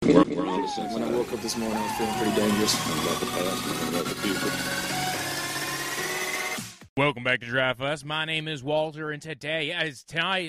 We're on the same When side. I woke up this morning, I was feeling pretty dangerous. About the past and about the future. Welcome back to Draftvice. My name is Walter, and today,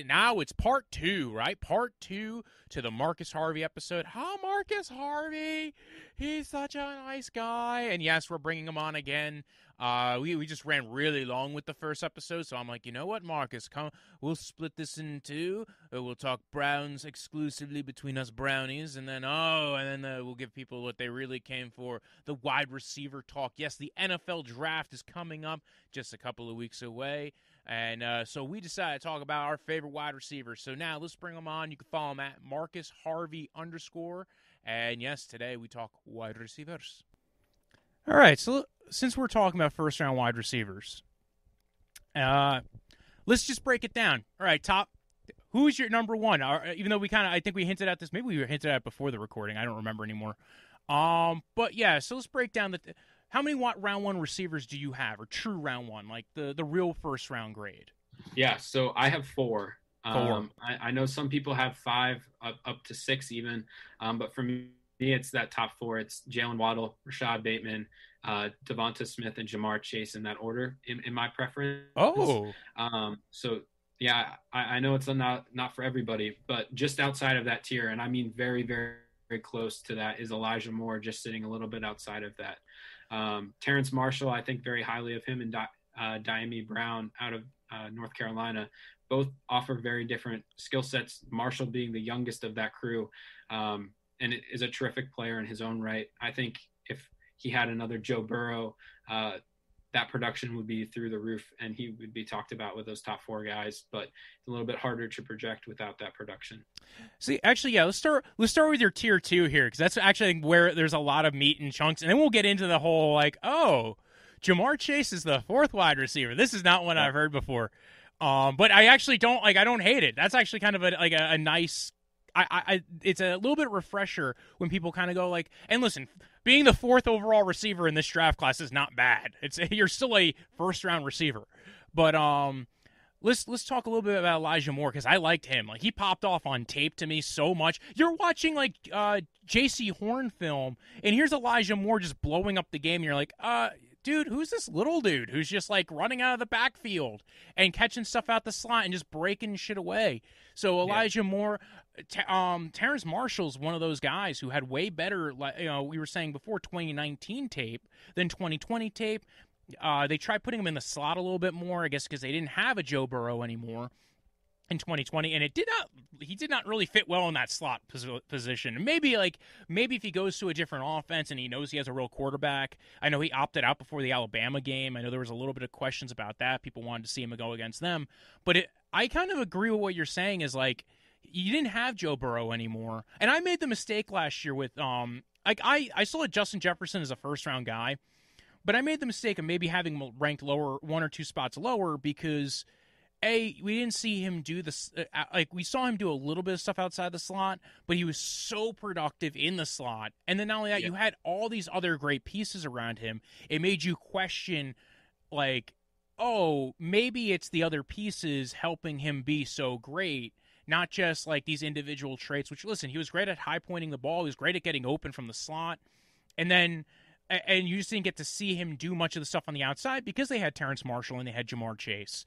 now it's part 2, right? Part 2 to the Marcus Harvey episode. Marcus Harvey, he's such a nice guy. And yes, we're bringing him on again. We just ran really long with the first episode, so I'm like, you know what, Marcus, come, we'll split this in two. We'll talk Browns exclusively between us Brownies, and then we'll give people what they really came for, the wide receiver talk. Yes, the NFL draft is coming up just a couple of weeks away, and so we decided to talk about our favorite wide receivers. So now let's bring them on. You can follow him at Marcus Harvey _, and yes, today we talk wide receivers. All right, so since we're talking about first-round wide receivers, let's just break it down. All right, top, who is your number one? Even though I think we hinted at this, maybe we hinted at it before the recording. I don't remember anymore. But yeah, so let's break down how many round one receivers do you have, or true round one, like the real first-round grade? Yeah, so I have 4. Four. I know some people have 5, up to 6 even, but for me, it's that top 4. It's Jalen Waddle, Rashad Bateman, Devonta Smith, and Jamar Chase in that order in my preference. Oh. So yeah, I know it's not for everybody, but just outside of that tier, and I mean very, very, very close to that, is Elijah Moore, just sitting a little bit outside of that. Terrence Marshall, I think very highly of him, and Diami Brown out of North Carolina. Both offer very different skill sets. Marshall being the youngest of that crew, and is a terrific player in his own right. I think if he had another Joe Burrow, that production would be through the roof, and he would be talked about with those top 4 guys. But it's a little bit harder to project without that production. See, actually, yeah, let's start with your tier 2 here, because that's actually where there's a lot of meat and chunks, and then we'll get into the whole Jamar Chase is the 4th wide receiver. This is not one I've heard before, but I actually don't I don't hate it. That's actually kind of a nice. It's a little bit refresher when people kind of go and listen, being the 4th overall receiver in this draft class is not bad. You're still a first round receiver, but let's talk a little bit about Elijah Moore, because I liked him. He popped off on tape to me so much. You're watching J.C. Horn film, and here's Elijah Moore just blowing up the game, and you're like, dude, who's this little dude who's just running out of the backfield and catching stuff out the slot and just breaking shit away? So Elijah Moore, Terrence Marshall's one of those guys who had way better, we were saying before, 2019 tape than 2020 tape. They tried putting him in the slot a little bit more, I guess, because they didn't have a Joe Burrow anymore in 2020, and he did not really fit well in that slot position. And maybe if he goes to a different offense and he knows he has a real quarterback. I know he opted out before the Alabama game. I know there was a little bit of questions about that. People wanted to see him go against them. But I kind of agree with what you're saying is you didn't have Joe Burrow anymore. And I made the mistake last year with I still had Justin Jefferson as a first-round guy, but I made the mistake of maybe having him ranked lower, 1 or 2 spots lower, because we didn't see him do this. We saw him do a little bit of stuff outside the slot, but he was so productive in the slot. And then not only that, you had all these other great pieces around him. It made you question, maybe it's the other pieces helping him be so great, not just these individual traits. Which, listen, he was great at high pointing the ball. He was great at getting open from the slot, and you just didn't get to see him do much of the stuff on the outside because they had Terrence Marshall and they had Jamar Chase.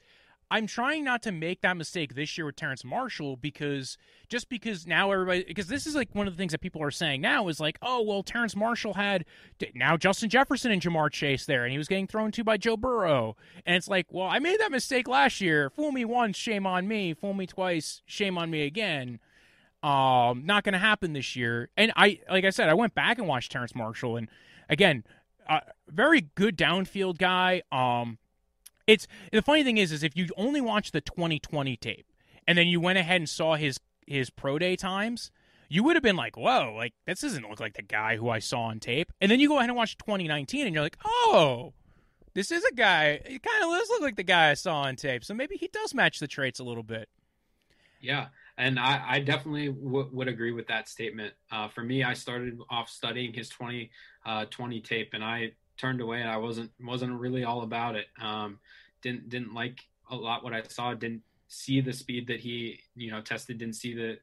I'm trying not to make that mistake this year with Terrence Marshall, because now everybody, because this is one of the things that people are saying now is Terrence Marshall had now Justin Jefferson and Jamar Chase there, and he was getting thrown to by Joe Burrow. And it's I made that mistake last year. Fool me once, shame on me. Fool me twice, shame on me again. Not going to happen this year. And like I said, I went back and watched Terrence Marshall, and again, very good downfield guy. It's the funny thing is if you only watch the 2020 tape and then you went ahead and saw his pro day times, you would have been whoa, this doesn't look like the guy who I saw on tape. And then you go ahead and watch 2019 and you're oh, this is a guy. It kind of does look like the guy I saw on tape. So maybe he does match the traits a little bit. Yeah, and I definitely would agree with that statement. For me, I started off studying his 2020 tape, and I turned away, and I wasn't really all about it. Didn't like a lot what I saw. Didn't see the speed that he tested. Didn't see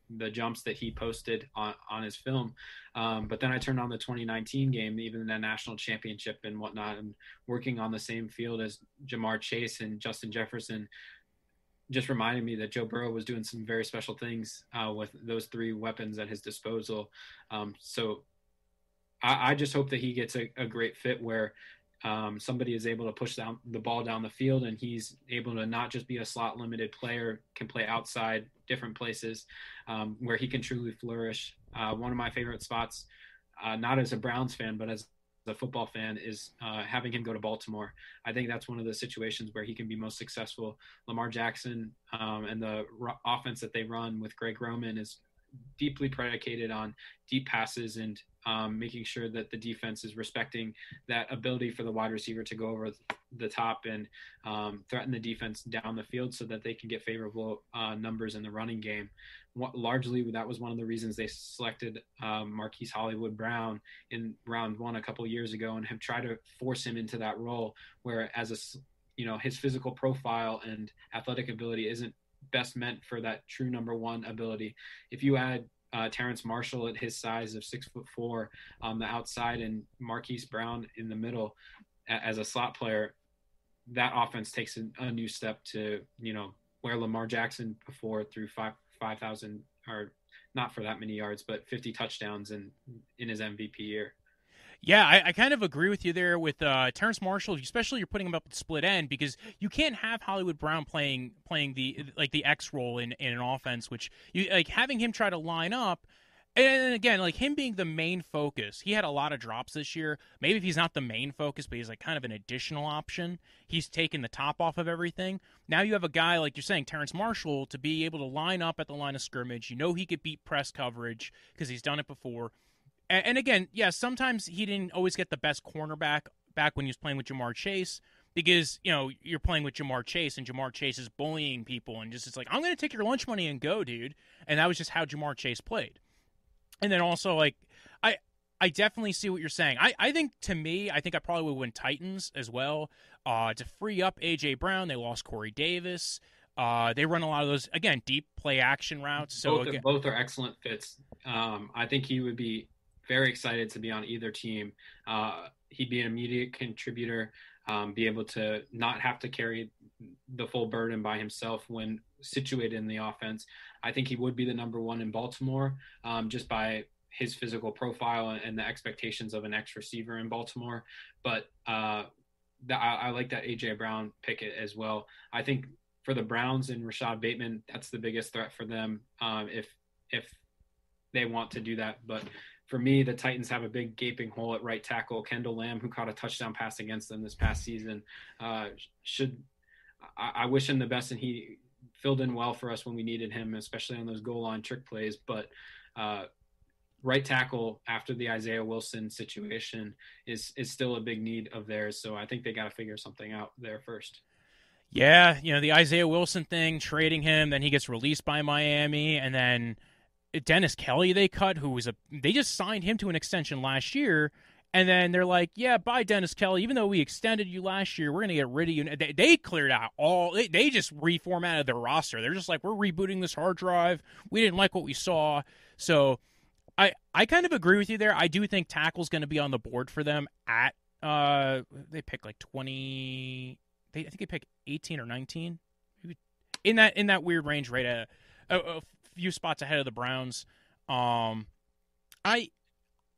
the jumps that he posted on his film. But then I turned on the 2019 game, even the national championship and whatnot, and working on the same field as Jamar Chase and Justin Jefferson just reminded me that Joe Burrow was doing some very special things with those three weapons at his disposal. So I just hope that he gets a great fit where somebody is able to push down the ball down the field, and he's able to not just be a slot limited player, can play outside different places where he can truly flourish. One of my favorite spots, not as a Browns fan, but as a football fan, is having him go to Baltimore. I think that's one of the situations where he can be most successful. Lamar Jackson and the offense that they run with Greg Roman is deeply predicated on deep passes and making sure that the defense is respecting that ability for the wide receiver to go over the top and threaten the defense down the field so that they can get favorable numbers in the running game. Largely, that was one of the reasons they selected Marquise Hollywood Brown in round one a couple years ago and have tried to force him into that role where his physical profile and athletic ability isn't best meant for that true number one ability. If you add Terrence Marshall at his size of 6'4" on the outside and Marquise Brown in the middle as a slot player, that offense takes a new step to, where Lamar Jackson before threw 5,000 or not for that many yards, but 50 touchdowns in his MVP year. Yeah, I kind of agree with you there with Terrence Marshall, especially you're putting him up at split end because you can't have Hollywood Brown playing the X role in an offense, which you like having him try to line up. And again, like him being the main focus, he had a lot of drops this year. Maybe if he's not the main focus, but he's like kind of an additional option, he's taken the top off of everything. Now you have a guy, like you're saying, Terrence Marshall, to be able to line up at the line of scrimmage. You know he could beat press coverage because he's done it before. And again, yeah, sometimes he didn't always get the best cornerback back when he was playing with Jamar Chase because, you're playing with Jamar Chase and Jamar Chase is bullying people and just it's like, I'm going to take your lunch money and go, dude. And that was just how Jamar Chase played. And then also, like, I definitely see what you're saying. I think I probably would win Titans as well. To free up A.J. Brown, they lost Corey Davis. They run a lot of those, again, deep play action routes. So both are excellent fits. I think he would be very excited to be on either team. He'd be an immediate contributor, be able to not have to carry the full burden by himself when situated in the offense. I think he would be the number one in Baltimore just by his physical profile and the expectations of an X receiver in Baltimore. But I like that A.J. Brown pick as well. I think for the Browns and Rashad Bateman, that's the biggest threat for them if they want to do that. But for me, the Titans have a big gaping hole at right tackle. Kendall Lam, who caught a touchdown pass against them this past season, I wish him the best, and he filled in well for us when we needed him, especially on those goal line trick plays. But right tackle after the Isaiah Wilson situation is still a big need of theirs. So I think they got to figure something out there first. Yeah, the Isaiah Wilson thing, trading him, then he gets released by Miami, and then Dennis Kelly they cut, they just signed him to an extension last year, and then they're like, yeah, bye Dennis Kelly, even though we extended you last year, we're going to get rid of you. They cleared out they just reformatted their roster. They're just like, we're rebooting this hard drive. We didn't like what we saw. So I kind of agree with you there. I do think tackle's going to be on the board for them at they pick like 20, I think they pick 18 or 19 in that weird range, right? A few spots ahead of the Browns.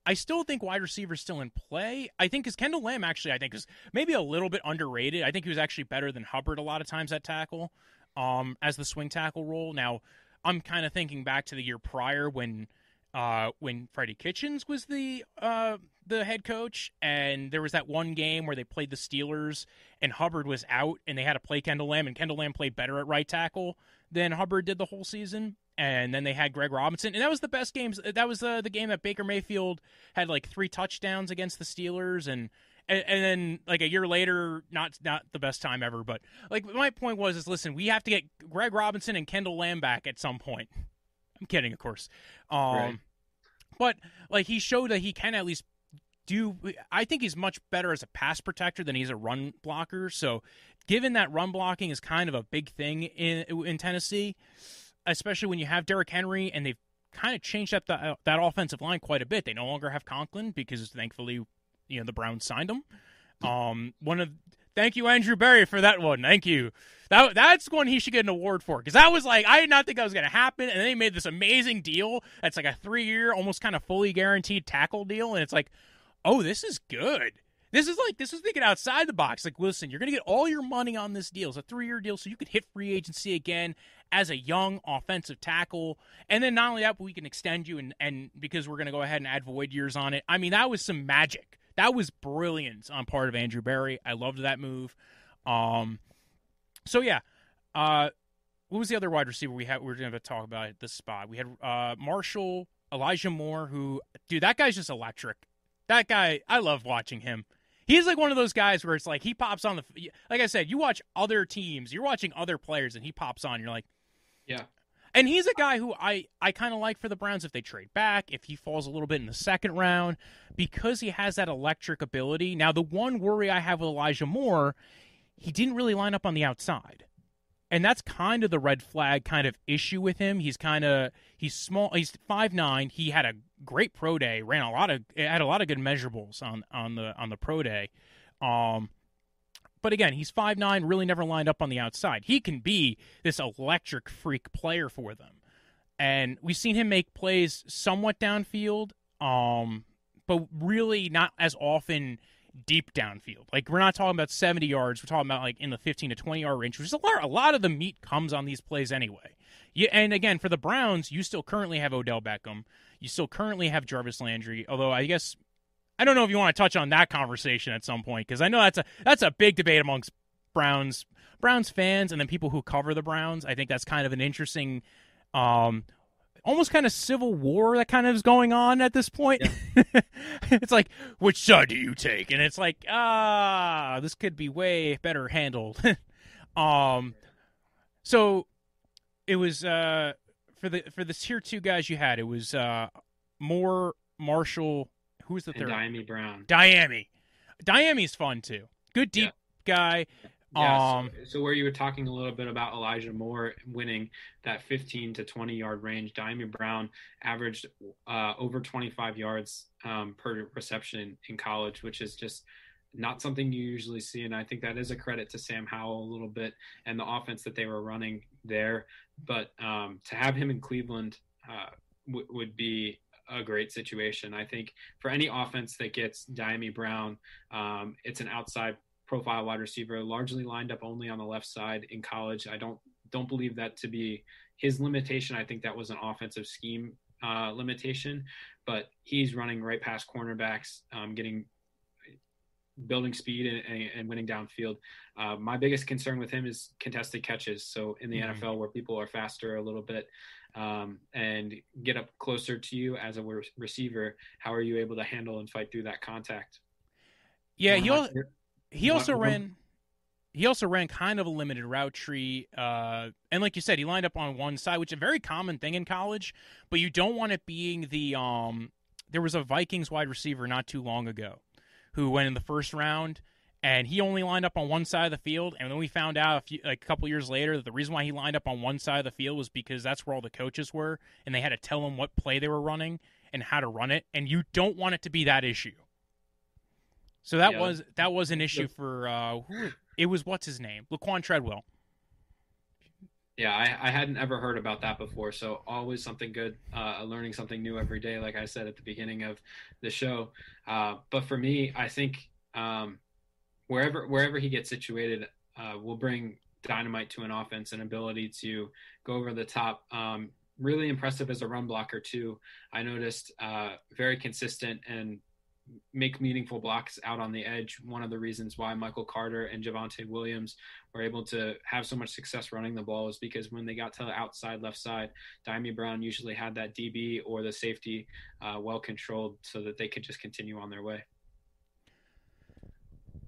I still think wide receiver is still in play. I think because Kendall Lam actually, I think, is maybe a little bit underrated. I think he was actually better than Hubbard a lot of times at tackle as the swing tackle role. Now, I'm kind of thinking back to the year prior when Freddie Kitchens was the head coach, and there was that one game where they played the Steelers, and Hubbard was out, and they had to play Kendall Lam, and Kendall Lam played better at right tackle than Hubbard did the whole season. And then they had Greg Robinson, and that was the best games. That was the game that Baker Mayfield had like 3 touchdowns against the Steelers, and then like a year later, not the best time ever. But like my point was, listen, we have to get Greg Robinson and Kendall Lam back at some point. I'm kidding, of course. Right. But like he showed that he can at least do. I think he's much better as a pass protector than he's a run blocker. So, given that run blocking is kind of a big thing in Tennessee. especially when you have Derrick Henry, and they've kind of changed up that offensive line quite a bit. They no longer have Conklin because, thankfully, the Browns signed him. Thank you, Andrew Berry, for that one. Thank you. That's one he should get an award for, because I was like, I did not think that was going to happen, and then they made this amazing deal that's like a 3-year, almost kind of fully guaranteed tackle deal, and it's like, oh, this is good. This is thinking outside the box. Like, listen, you're going to get all your money on this deal. It's a 3-year deal, so you could hit free agency again as a young offensive tackle. And then not only that, but we can extend you, and because we're going to go ahead and add void years on it. I mean, that was some magic. That was brilliance on part of Andrew Berry. I loved that move. So, yeah. What was the other wide receiver we were going to talk about at this spot? We had Marshall, Elijah Moore, who, dude, that guy's just electric. That guy, I love watching him. He's like one of those guys where it's like he pops on like I said, you watch other teams, you're watching other players, and he pops on. You're like, yeah. And he's a guy who I kind of like for the Browns if they trade back, if he falls a little bit in the second round, because he has that electric ability. Now, the one worry I have with Elijah Moore, he didn't really line up on the outside. And that's kind of the red flag kind of issue with him. He's small. He's 5'9". He had a great pro day. Had a lot of good measurables on the pro day. But again, he's 5'9", really never lined up on the outside. He can be this electric freak player for them. And we've seen him make plays somewhat downfield, but really not as often deep downfield. Like, we're not talking about 70 yards. We're talking about like in the 15 to 20-yard range, which is a lot of the meat comes on these plays anyway. And again, for the Browns, you still currently have Odell Beckham. You still currently have Jarvis Landry, although I don't know if you want to touch on that conversation at some point, because I know that's a big debate amongst Browns fans and then people who cover the Browns. I think that's kind of an interesting, almost kind of civil war that kind of is going on at this point. Yeah. It's like, which side do you take? And it's like, this could be way better handled. So it was for the tier 2 guys you had, it was Moore, Marshall. Who was the third? Diami Brown. Diami's fun too. Good deep guy. Yeah, so where you were talking a little bit about Elijah Moore winning that 15 to 20-yard range, Diami Brown averaged over 25 yards per reception in college, which is just not something you usually see. And I think that is a credit to Sam Howell a little bit and the offense that they were running there. But to have him in Cleveland would be a great situation. I think for any offense that gets Diami Brown, it's an outside profile wide receiver, largely lined up only on the left side in college. I don't believe that to be his limitation. I think that was an offensive scheme limitation, but he's running right past cornerbacks, building speed and winning downfield. My biggest concern with him is contested catches. So in the NFL, where people are faster a little bit and get up closer to you as a receiver, how are you able to handle and fight through that contact? Yeah, he also ran kind of a limited route tree, and like you said, he lined up on one side, which is a very common thing in college. But you don't want it being the there was a Vikings wide receiver not too long ago who went in the first round, and he only lined up on one side of the field. And then we found out a couple years later that the reason why he lined up on one side of the field was because that's where all the coaches were, and they had to tell him what play they were running and how to run it. And you don't want it to be that issue. So that was an issue for it was what's his name, Laquan Treadwell. Yeah, I hadn't ever heard about that before, so always something good, learning something new every day, like I said at the beginning of the show. But for me, I think wherever he gets situated will bring dynamite to an offense and ability to go over the top. Really impressive as a run blocker too. I noticed very consistent and make meaningful blocks out on the edge. One of the reasons why Michael Carter and Javonte Williams were able to have so much success running the ball is because when they got to the outside left side, Diami Brown usually had that DB or the safety well controlled so that they could just continue on their way.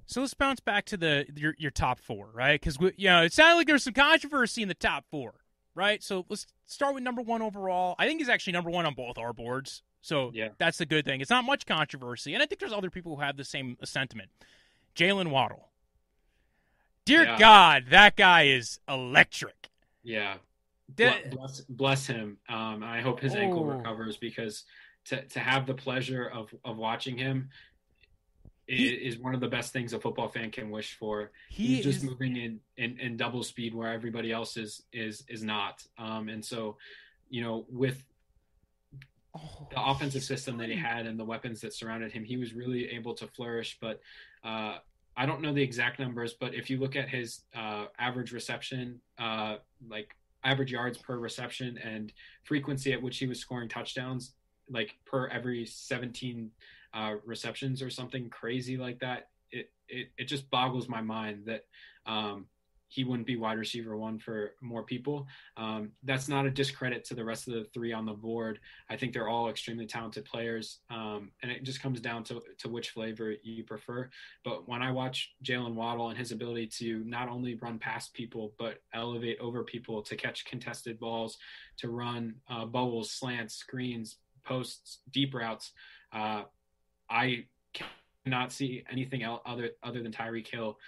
So let's bounce back to your top 4, right? Because it sounded like there's some controversy in the top 4, right? So let's start with number 1 overall. I think he's actually number 1 on both our boards. So that's the good thing. It's not much controversy. And I think there's other people who have the same sentiment. Jalen Waddle. Dear God, that guy is electric. Yeah. bless him. I hope his ankle recovers, because to have the pleasure of watching him is one of the best things a football fan can wish for. He's just moving in double speed where everybody else is not. And so, with the offensive system that he had and the weapons that surrounded him, he was really able to flourish. But I don't know the exact numbers, but if you look at his average reception, like average yards per reception and frequency at which he was scoring touchdowns, like per every 17 receptions or something crazy like that, it just boggles my mind that he wouldn't be wide receiver one for more people. That's not a discredit to the rest of the three on the board. I think they're all extremely talented players, and it just comes down to which flavor you prefer. But when I watch Jalen Waddle and his ability to not only run past people, but elevate over people, to catch contested balls, to run bubbles, slants, screens, posts, deep routes, I cannot see anything else other than Tyreek Hill,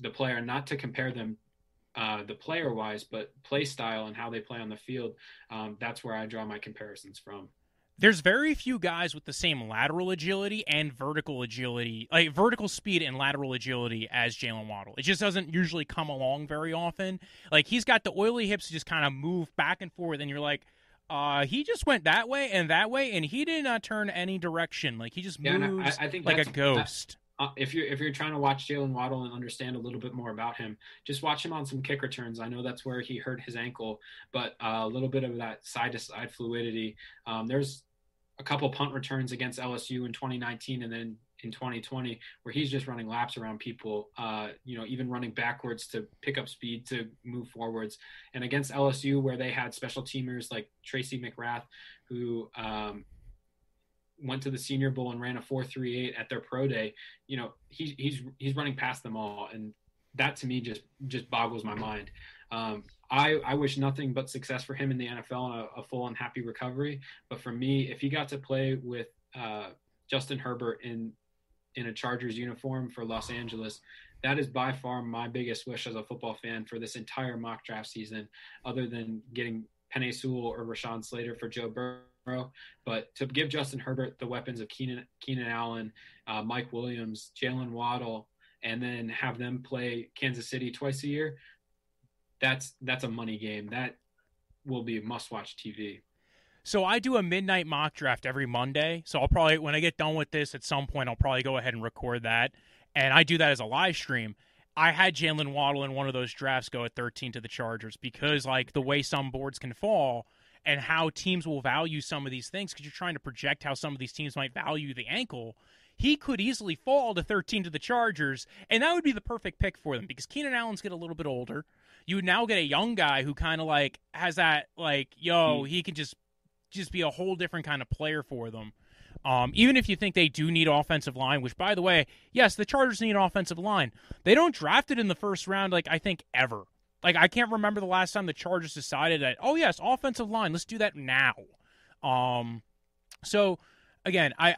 the player. Not to compare them, the player wise, but play style and how they play on the field. That's where I draw my comparisons from. There's very few guys with the same lateral agility and vertical agility, like vertical speed and lateral agility, as Jalen Waddle. It just doesn't usually come along very often. Like, he's got the oily hips to just kind of move back and forth, and you're like, he just went that way, and he did not turn any direction. Like, he just moves I think like a ghost. If you're trying to watch Jalen Waddle and understand a little bit more about him, just watch him on some kick returns. I know that's where he hurt his ankle, but a little bit of that side-to-side fluidity. There's a couple punt returns against LSU in 2019 and then in 2020 where he's just running laps around people, even running backwards to pick up speed to move forwards. And against LSU, where they had special teamers like Tracy McGrath, who went to the Senior Bowl and ran a 4.38 at their pro day, he's running past them all. And that to me just boggles my mind. I wish nothing but success for him in the NFL and a full and happy recovery. But for me, if he got to play with Justin Herbert in a Chargers uniform for Los Angeles, that is by far my biggest wish as a football fan for this entire mock draft season, other than getting Penei Sewell or Rashawn Slater for Joe Burrow. But to give Justin Herbert the weapons of Keenan Allen, Mike Williams, Jalen Waddle, and then have them play Kansas City twice a year, that's a money game. That will be must-watch TV. So I do a midnight mock draft every Monday. So I'll probably, when I get done with this at some point, I'll probably go ahead and record that. And I do that as a live stream. I had Jalen Waddle in one of those drafts go at 13 to the Chargers because, like, the way some boards can fall and how teams will value some of these things, because you're trying to project how some of these teams might value the ankle. He could easily fall to 13 to the Chargers, and that would be the perfect pick for them because Keenan Allen's get a little bit older. You would now get a young guy who kind of, like, has that, like, he can just be a whole different kind of player for them. Even if you think they do need offensive line, which, by the way, yes, the Chargers need an offensive line. They don't draft it in the first round, like, I think, ever. Like, I can't remember the last time the Chargers decided that, oh, yes, offensive line, let's do that now. So, again, I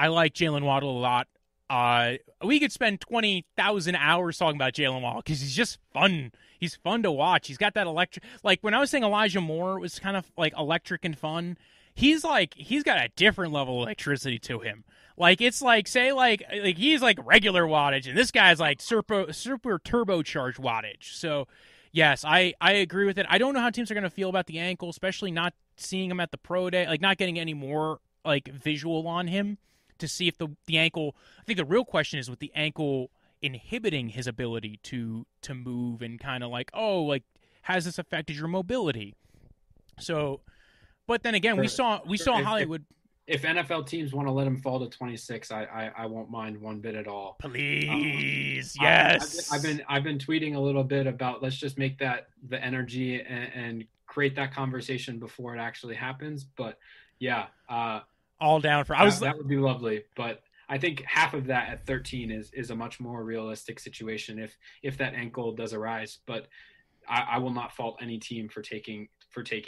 like Jalen Waddle a lot. We could spend 20,000 hours talking about Jalen Waddle because he's just fun. He's fun to watch. He's got that electric. Like, when I was saying Elijah Moore was kind of like electric and fun, he's got a different level of electricity to him. Like, it's like, say, like he's like regular wattage, and this guy's like super turbocharged wattage. So, yes, I agree with it. I don't know how teams are going to feel about the ankle, especially not seeing him at the pro day, like not getting any more like visual on him to see if the ankle. I think the real question is with the ankle inhibiting his ability to move and kind of like, has this affected your mobility? So, but then again, we saw Hollywood. If NFL teams want to let him fall to 26, I won't mind one bit at all. Please, yes. I've been tweeting a little bit about let's just make that the energy and create that conversation before it actually happens. But yeah, all down for. That would be lovely, but I think half of that at 13 is a much more realistic situation if that ankle does arise. But I will not fault any team for taking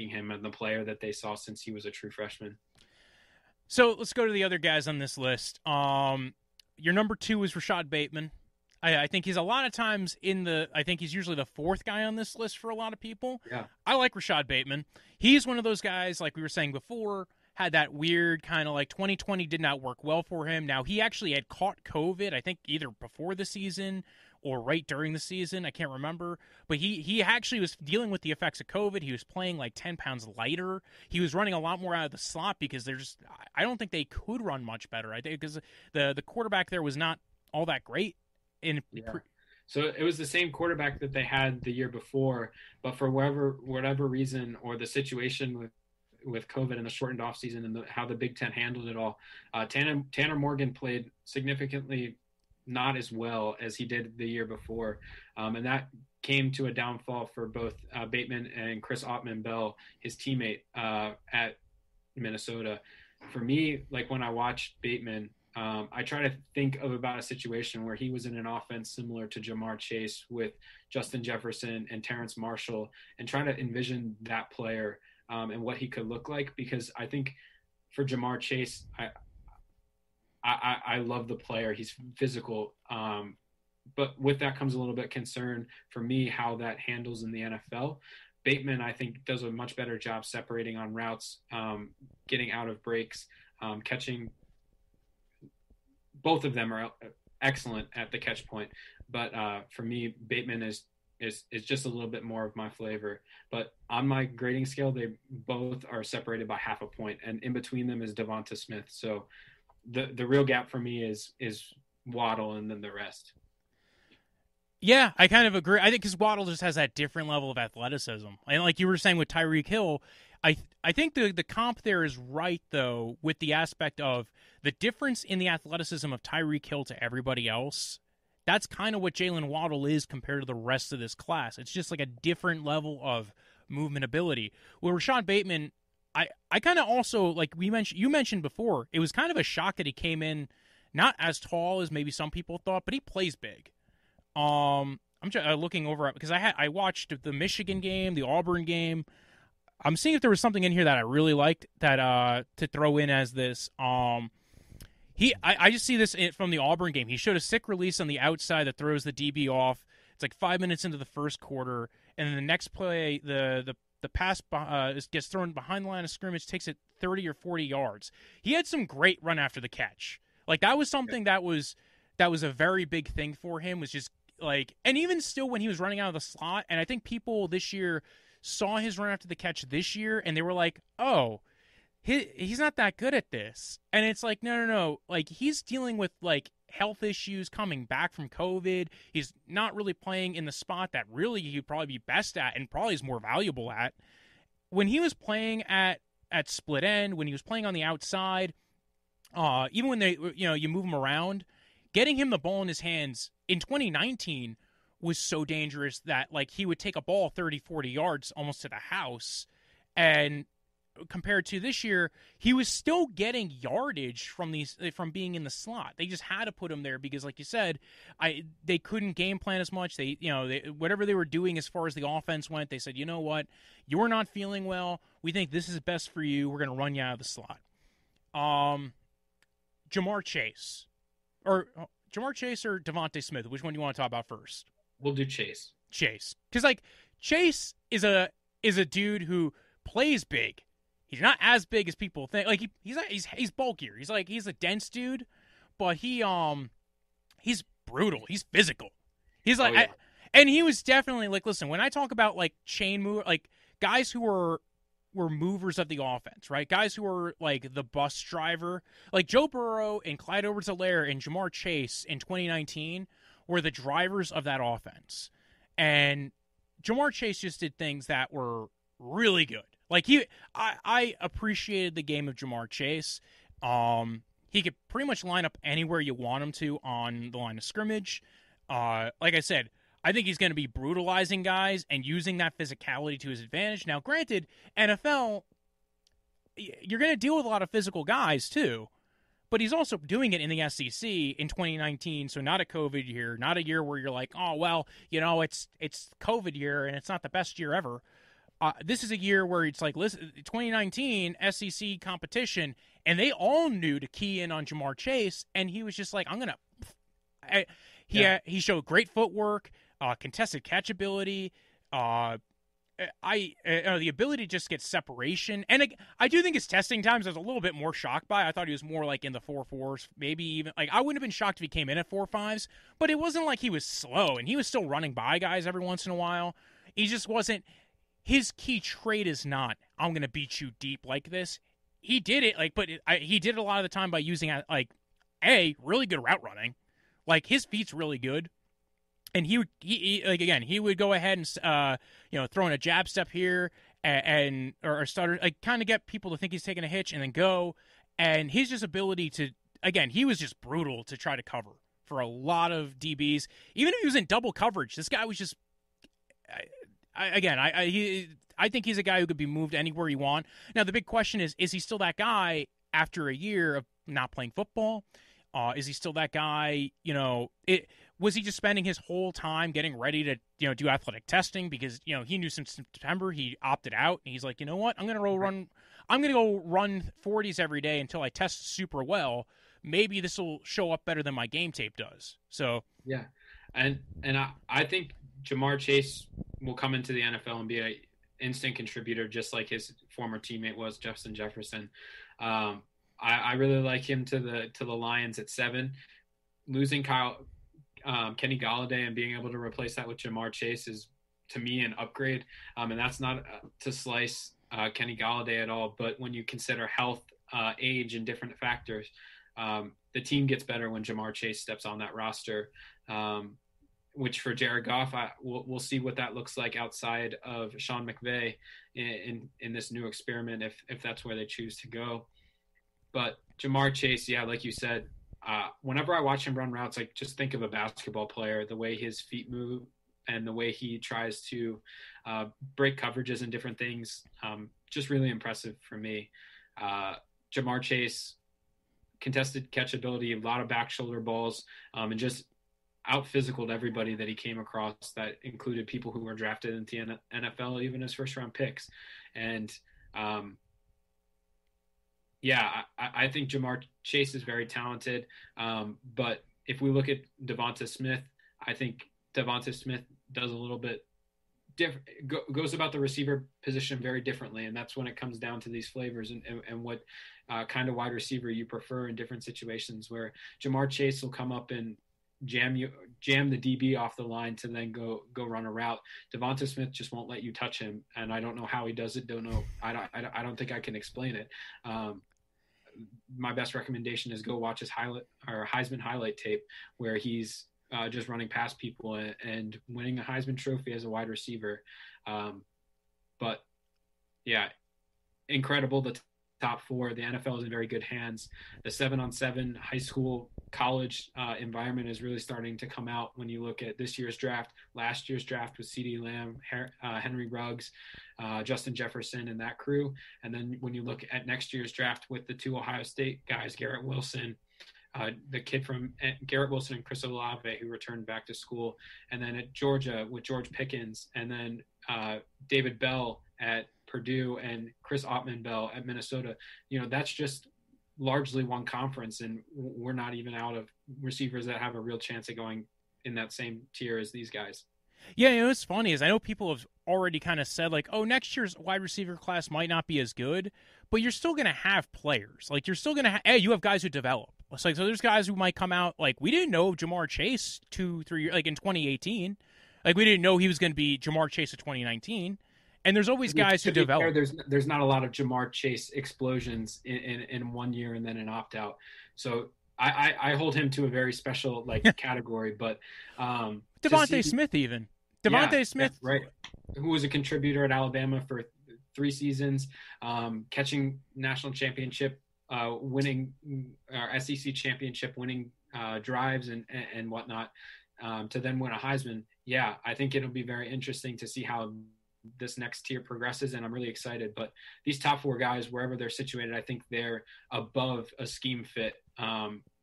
him and the player that they saw since he was a true freshman. So let's go to the other guys on this list. Your number 2 is Rashad Bateman. I think he's a lot of times I think he's usually the fourth guy on this list for a lot of people. Yeah. I like Rashad Bateman. He's one of those guys, like we were saying before, had that weird kind of like 2020 did not work well for him. Now, he actually had caught COVID, I think either before the season or right during the season. I can't remember. But he actually was dealing with the effects of COVID. He was playing like 10 pounds lighter. He was running a lot more out of the slot because I don't think they could run much better. I think because the quarterback there was not all that great. So it was the same quarterback that they had the year before, but for whatever reason or the situation with COVID and the shortened offseason and how the Big Ten handled it all, Tanner Morgan played significantly not as well as he did the year before, and that came to a downfall for both Bateman and Chris Ottman-Bell, his teammate at Minnesota. For me, like when I watched Bateman, I try to think about a situation where he was in an offense similar to Jamar Chase with Justin Jefferson and Terrence Marshall, and try to envision that player and what he could look like. Because I think for Jamar Chase, I love the player. He's physical, but with that comes a little bit concern for me how that handles in the NFL. Bateman, I think, does a much better job separating on routes, getting out of breaks, catching. Both of them are excellent at the catch point, but for me, Bateman is just a little bit more of my flavor. But on my grading scale, they both are separated by half a point, and in between them is Devonta Smith. So the real gap for me is Waddle, and then the rest. Yeah, I kind of agree. I think because Waddle just has that different level of athleticism, and like you were saying with Tyreek Hill, I think the comp there is right, though, with the aspect of the difference in the athleticism of Tyreek Hill to everybody else. That's kind of what Jalen Waddle is compared to the rest of this class. It's just like a different level of movement ability. With Rashad Bateman, I kind of also, like you mentioned before, it was kind of a shock that he came in not as tall as maybe some people thought, but he plays big. I'm just looking over because I watched the Michigan game, the Auburn game. I'm seeing if there was something in here that I really liked that to throw in as this. I just see this from the Auburn game. He showed a sick release on the outside that throws the DB off. It's like 5 minutes into the first quarter, and then the next play, the pass gets thrown behind the line of scrimmage, takes it 30 or 40 yards. He had some great run after the catch. Like that was something that was a very big thing for him. Was just like, and even still when he was running out of the slot, and I think people this year saw his run after the catch this year, and they were like, oh, he's not that good at this. And it's like, no. Like, he's dealing with, like, health issues coming back from COVID. He's not really playing in the spot that really he'd probably be best at and probably is more valuable at. When he was playing at split end, when he was playing on the outside, even when you move him around, getting him the ball in his hands in 2019 was so dangerous that, like, he would take a ball 30, 40 yards almost to the house. And compared to this year, he was still getting yardage from being in the slot. They just had to put him there because, like you said, they couldn't game plan as much. Whatever they were doing as far as the offense went, they said, you know what, you're not feeling well. We think this is best for you. We're going to run you out of the slot. Jamar Chase or Devonta Smith. Which one do you want to talk about first? We'll do Chase. Because like Chase is a dude who plays big. He's not as big as people think. Like he's bulkier. He's a dense dude, but he's brutal. He's physical. He's like, and he was definitely like, listen, when I talk about like chain move, like guys who were movers of the offense, right? Guys who were like the bus driver, like Joe Burrow and Clyde Edwards-Helaire and Jamar Chase in 2019 were the drivers of that offense. And Jamar Chase just did things that were really good. Like I appreciated the game of Jamar Chase. He could pretty much line up anywhere you want him to on the line of scrimmage. Like I said, I think he's going to be brutalizing guys and using that physicality to his advantage. Now, granted, NFL, you're going to deal with a lot of physical guys too, but he's also doing it in the SEC in 2019, so not a COVID year, not a year where you're like, oh, well, it's COVID year and it's not the best year ever. This is a year where it's like, listen, 2019 SEC competition, and they all knew to key in on Jamar Chase, and he was just like, He showed great footwork, contested catchability, the ability to just get separation. And I do think his testing times I was a little bit more shocked by. I thought he was more like in the 4.4s, maybe even like I wouldn't have been shocked if he came in at 4.5s, but it wasn't like he was slow, and he was still running by guys every once in a while. He just wasn't. His key trait is not I'm going to beat you deep like this. He did it he did it a lot of the time by using really good route running. Like his feet's really good. And he would go ahead and throw in a jab step here or stutter, kind of get people to think he's taking a hitch and then go. And his just ability to, again, he was just brutal to try to cover for a lot of DBs. Even if he was in double coverage, this guy was just, I think he's a guy who could be moved anywhere you want. Now the big question is he still that guy after a year of not playing football? Is he still that guy? Was he just spending his whole time getting ready to, do athletic testing because, he knew since September he opted out and he's like, you know what, I'm going to go run 40s every day until I test super well. Maybe this will show up better than my game tape does. So yeah, and I think Jamar Chase will come into the NFL and be an instant contributor, just like his former teammate was Justin Jefferson. I really like him to the Lions at 7. Losing Kenny Golladay and being able to replace that with Jamar Chase is, to me, an upgrade. And that's not to slice Kenny Golladay at all, but when you consider health, age, and different factors, the team gets better when Jamar Chase steps on that roster. Which for Jared Goff, we'll see what that looks like outside of Sean McVay in this new experiment, if that's where they choose to go. But Jamar Chase, yeah, like you said, whenever I watch him run routes, I just think of a basketball player, the way his feet move and the way he tries to break coverages and different things. Just really impressive for me. Jamar Chase, contested catchability, a lot of back shoulder balls, and just out-physicaled everybody that he came across. That included people who were drafted into the NFL, even as first-round picks. And I think Jamar Chase is very talented. But if we look at Devonta Smith, I think Devonta Smith does a little bit different, goes about the receiver position very differently. And that's when it comes down to these flavors and what kind of wide receiver you prefer in different situations, where Jamar Chase will come up and jam the DB off the line to then go run a route. Devonta Smith just won't let you touch him, and I don't know how he does it. I don't think I can explain it. My best recommendation is go watch his Heisman highlight tape, where he's just running past people and winning a Heisman Trophy as a wide receiver. But yeah, incredible. The top 4. The NFL is in very good hands. The 7-on-7 high school, college environment is really starting to come out when you look at this year's draft. Last year's draft with CeeDee Lamb, Henry Ruggs, Justin Jefferson, and that crew. And then when you look at next year's draft with the 2 Ohio State guys, Garrett Wilson, the kid from Garrett Wilson and Chris Olave, who returned back to school. And then at Georgia with George Pickens, and then David Bell at Purdue and Chris Ottman-Bell at Minnesota. That's just largely one conference, and we're not even out of receivers that have a real chance of going in that same tier as these guys. Yeah, what's funny is I know people have already kind of said, like, oh, next year's wide receiver class might not be as good, but you're still going to have players. Like, you're still going to you have guys who develop. So there's guys who might come out, like, we didn't know Jamar Chase 2-3 years, like in 2018. Like, we didn't know he was going to be Jamar Chase of 2019. And there's always guys who develop. There's not a lot of Jamar Chase explosions in 1 year and then an opt-out. So I hold him to a very special category. But Devontae Smith even. Devontae Smith. Right. Who was a contributor at Alabama for 3 seasons, catching national championship, winning SEC championship, winning drives and whatnot, to then win a Heisman. Yeah, I think it'll be very interesting to see how this next tier progresses, and I'm really excited. But these top 4 guys, wherever they're situated, I think they're above a scheme fit,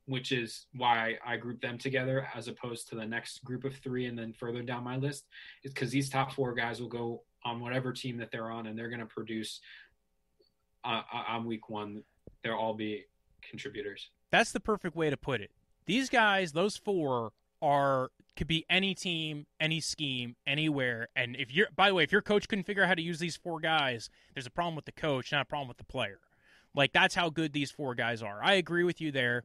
which is why I group them together as opposed to the next group of 3 and then further down my list. It's because these top 4 guys will go on whatever team that they're on, and they're going to produce on week 1. They'll all be contributors. That's the perfect way to put it. These guys, those 4, could be any team, any scheme, anywhere. And by the way, if your coach couldn't figure out how to use these 4 guys, there's a problem with the coach, not a problem with the player. Like, that's how good these 4 guys are. I agree with you there.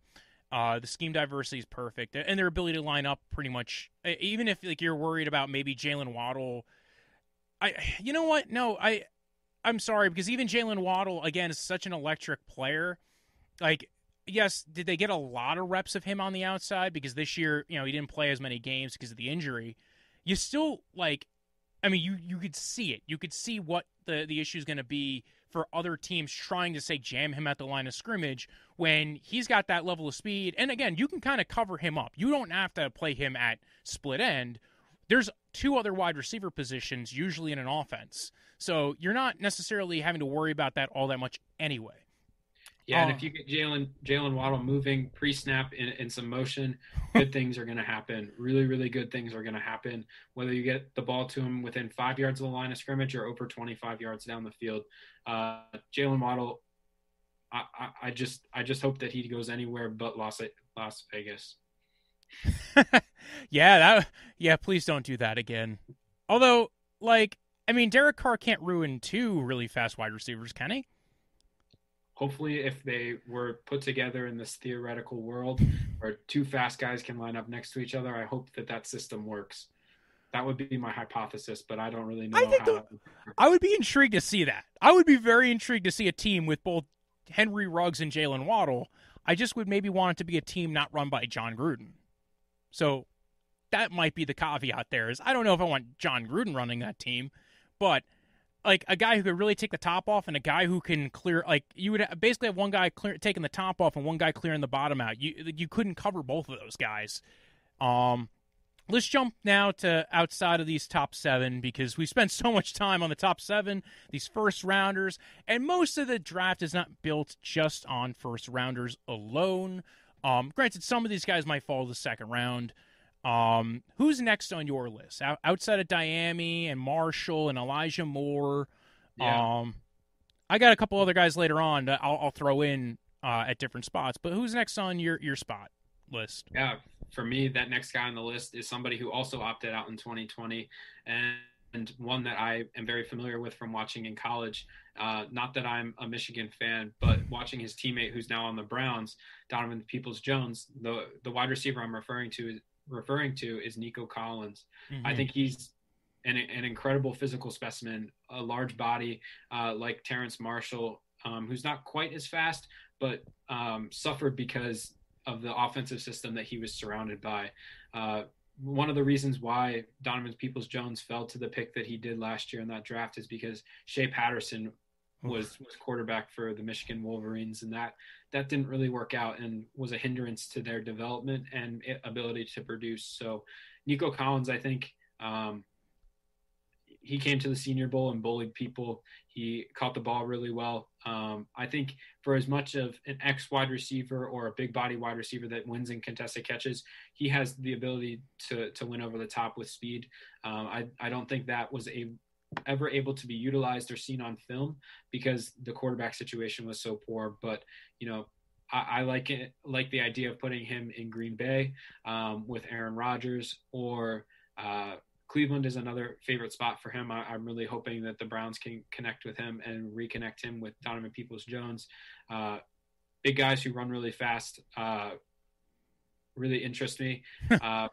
The scheme diversity is perfect, and their ability to line up pretty much. Even if like you're worried about maybe Jalen Waddle, you know what? No, I'm sorry, because even Jalen Waddle again is such an electric player. Like, yes, did they get a lot of reps of him on the outside? Because this year, he didn't play as many games because of the injury. You still, you could see it. You could see what the issue is going to be for other teams trying to, say, jam him at the line of scrimmage when he's got that level of speed. And, again, you can kind of cover him up. You don't have to play him at split end. There's 2 other wide receiver positions usually in an offense. So you're not necessarily having to worry about that all that much anyway. Yeah, and if you get Jalen Waddle moving pre-snap in some motion, good things are going to happen. Really, really good things are going to happen. Whether you get the ball to him within 5 yards of the line of scrimmage or over 25 yards down the field, Jalen Waddle, I just hope that he goes anywhere but Las Vegas. Yeah, please don't do that again. Although, Derek Carr can't ruin 2 really fast wide receivers, can he? Hopefully, if they were put together in this theoretical world where 2 fast guys can line up next to each other, I hope that system works. That would be my hypothesis, but I don't really know how. I would be intrigued to see that. I would be very intrigued to see a team with both Henry Ruggs and Jalen Waddle. I just would maybe want it to be a team not run by John Gruden. So that might be the caveat there. Is I don't know if I want John Gruden running that team, but like a guy who could really take the top off and a guy who can clear, like you would basically have one guy taking the top off and one guy clearing the bottom out. You couldn't cover both of those guys. Let's jump now to outside of these top 7 because we spent so much time on the top 7, these first rounders, and most of the draft is not built just on first rounders alone. Granted, some of these guys might fall to the second round. Who's next on your list? Outside of Diami and Marshall and Elijah Moore. Yeah. I got a couple other guys later on that I'll throw in at different spots, but who's next on your spot list? Yeah, for me, that next guy on the list is somebody who also opted out in 2020 and one that I am very familiar with from watching in college. Not that I'm a Michigan fan, but watching his teammate who's now on the Browns, Donovan Peoples-Jones, the wide receiver I'm referring to is Nico Collins. Mm-hmm. I think he's an incredible physical specimen, a large body like Terrence Marshall, who's not quite as fast, but suffered because of the offensive system that he was surrounded by. One of the reasons why Donovan Peoples-Jones fell to the pick that he did last year in that draft is because Shea Patterson was quarterback for the Michigan Wolverines, and that didn't really work out and was a hindrance to their development and ability to produce. So Nico Collins, I think he came to the Senior Bowl and bullied people. He caught the ball really well. I think for as much of an X wide receiver or a big body wide receiver that wins in contested catches, he has the ability to win over the top with speed. I don't think that was ever able to be utilized or seen on film because the quarterback situation was so poor. But, I like the idea of putting him in Green Bay with Aaron Rodgers, or Cleveland is another favorite spot for him. I'm really hoping that the Browns can connect with him and reconnect him with Donovan Peoples-Jones. Big guys who run really fast really interest me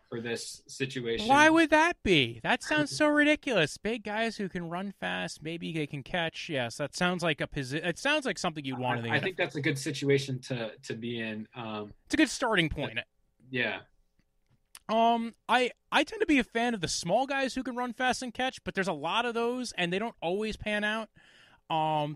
for this situation. Why would that be? That sounds so ridiculous. Big guys who can run fast, maybe they can catch. Yes, that sounds like it sounds like something you'd want to. I think that's a good situation to be in. It's a good starting point. Yeah. I tend to be a fan of the small guys who can run fast and catch, but there's a lot of those, and they don't always pan out.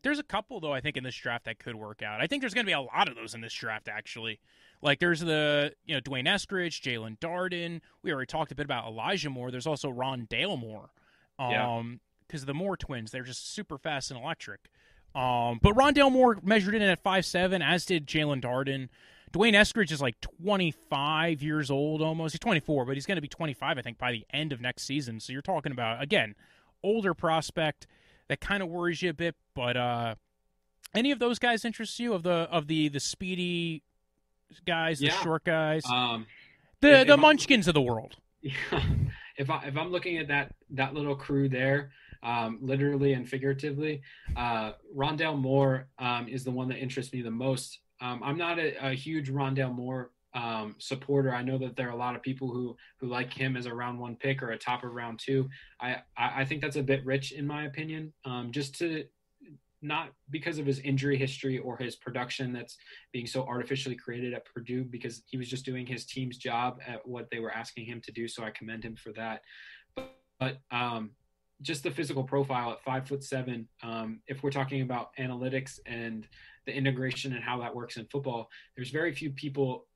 There's a couple, though, I think, in this draft that could work out. I think there's going to be a lot of those in this draft, actually. Like, there's the, Dwayne Eskridge, Jalen Darden. We already talked a bit about Elijah Moore. There's also Rondelle Moore. Because of the Moore twins. They're just super fast and electric. But Rondelle Moore measured in at 5'7", as did Jalen Darden. Dwayne Eskridge is like 25 years old almost. He's 24, but he's going to be 25, I think, by the end of next season. So you're talking about, again, older prospect that kind of worries you a bit. But any of those guys interest you, of the speedy guys, the short guys? The Munchkins of the world. Yeah, if I'm looking at that little crew there, literally and figuratively, Rondelle Moore is the one that interests me the most. I'm not a huge Rondelle Moore supporter. I know that there are a lot of people who like him as a round 1 pick or a top of round 2. I think that's a bit rich in my opinion. Just to not because of his injury history or his production that's being so artificially created at Purdue, because he was just doing his team's job at what they were asking him to do. So I commend him for that. But just the physical profile at 5'7", if we're talking about analytics and the integration and how that works in football, there's very few people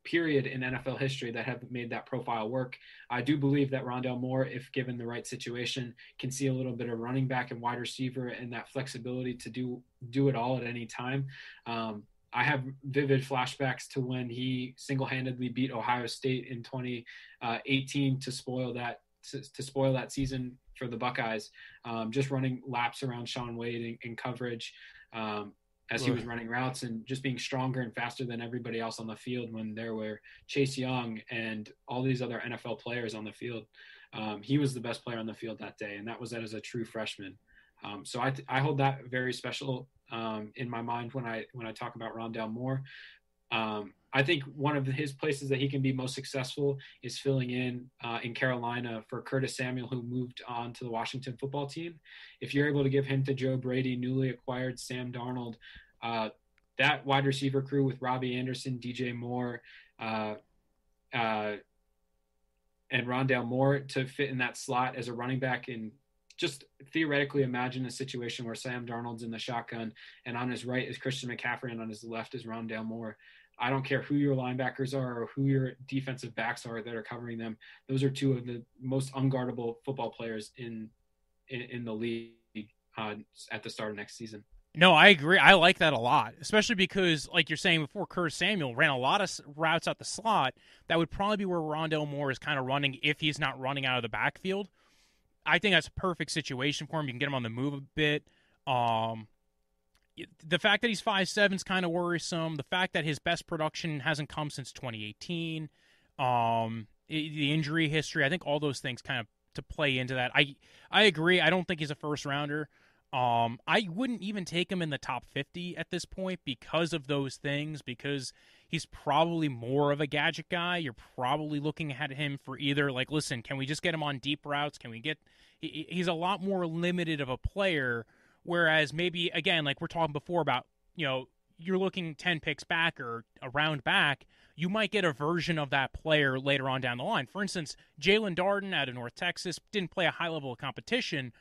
period in NFL history that have made that profile work. I do believe that Rondelle Moore, if given the right situation, can see a little bit of running back and wide receiver and that flexibility to do it all at any time. I have vivid flashbacks to when he single-handedly beat Ohio State in 2018 to spoil that season for the Buckeyes, just running laps around Shaun Wade in coverage, as he was running routes and just being stronger and faster than everybody else on the field when there were Chase Young and all these other NFL players on the field. He was the best player on the field that day, and that was as a true freshman. So I hold that very special in my mind when I talk about Rondelle Moore. I think one of his places that he can be most successful is filling in Carolina for Curtis Samuel, who moved on to the Washington football team. If you're able to give him to Joe Brady, newly acquired Sam Darnold, that wide receiver crew with Robbie Anderson, DJ Moore, and Rondelle Moore to fit in that slot as a running back, and just theoretically imagine a situation where Sam Darnold's in the shotgun and on his right is Christian McCaffrey and on his left is Rondelle Moore. I don't care who your linebackers are or who your defensive backs are that are covering them. Those are two of the most unguardable football players in the league at the start of next season. No, I agree. I like that a lot, especially because, like you're saying before, Curtis Samuel ran a lot of routes out the slot. That would probably be where Rondelle Moore is kind of running if he's not running out of the backfield. I think that's a perfect situation for him. You can get him on the move a bit. The fact that he's 5'7" is kind of worrisome. The fact that his best production hasn't come since 2018. The injury history, I think all those things kind of to play into that. I agree. I don't think he's a first rounder. I wouldn't even take him in the top 50 at this point because of those things, because he's probably more of a gadget guy. You're probably looking at him for either, like, listen, can we just get him on deep routes? He's a lot more limited of a player. Whereas maybe, again, like we're talking before about, you're looking 10 picks back or a round back, you might get a version of that player later on down the line. For instance, Jalen Darden out of North Texas didn't play a high level of competition.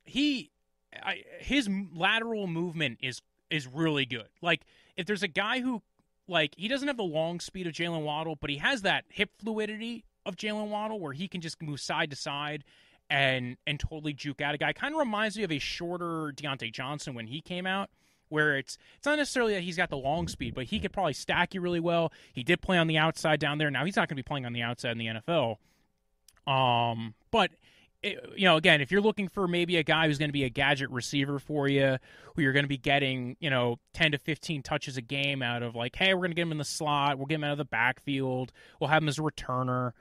His lateral movement is really good. Like, if there's a guy who, like, he doesn't have the long speed of Jalen Waddle, but he has that hip fluidity of Jalen Waddle where he can just move side to side and totally juke out a guy. Kind of reminds me of a shorter Deontay Johnson when he came out, where it's not necessarily that he's got the long speed, but he could probably stack you really well. He did play on the outside down there. Now he's not going to be playing on the outside in the NFL. But again, if you're looking for maybe a guy who's going to be a gadget receiver for you, who you're going to be getting, 10 to 15 touches a game out of, like, hey, we're going to get him in the slot, we'll get him out of the backfield, we'll have him as a returner.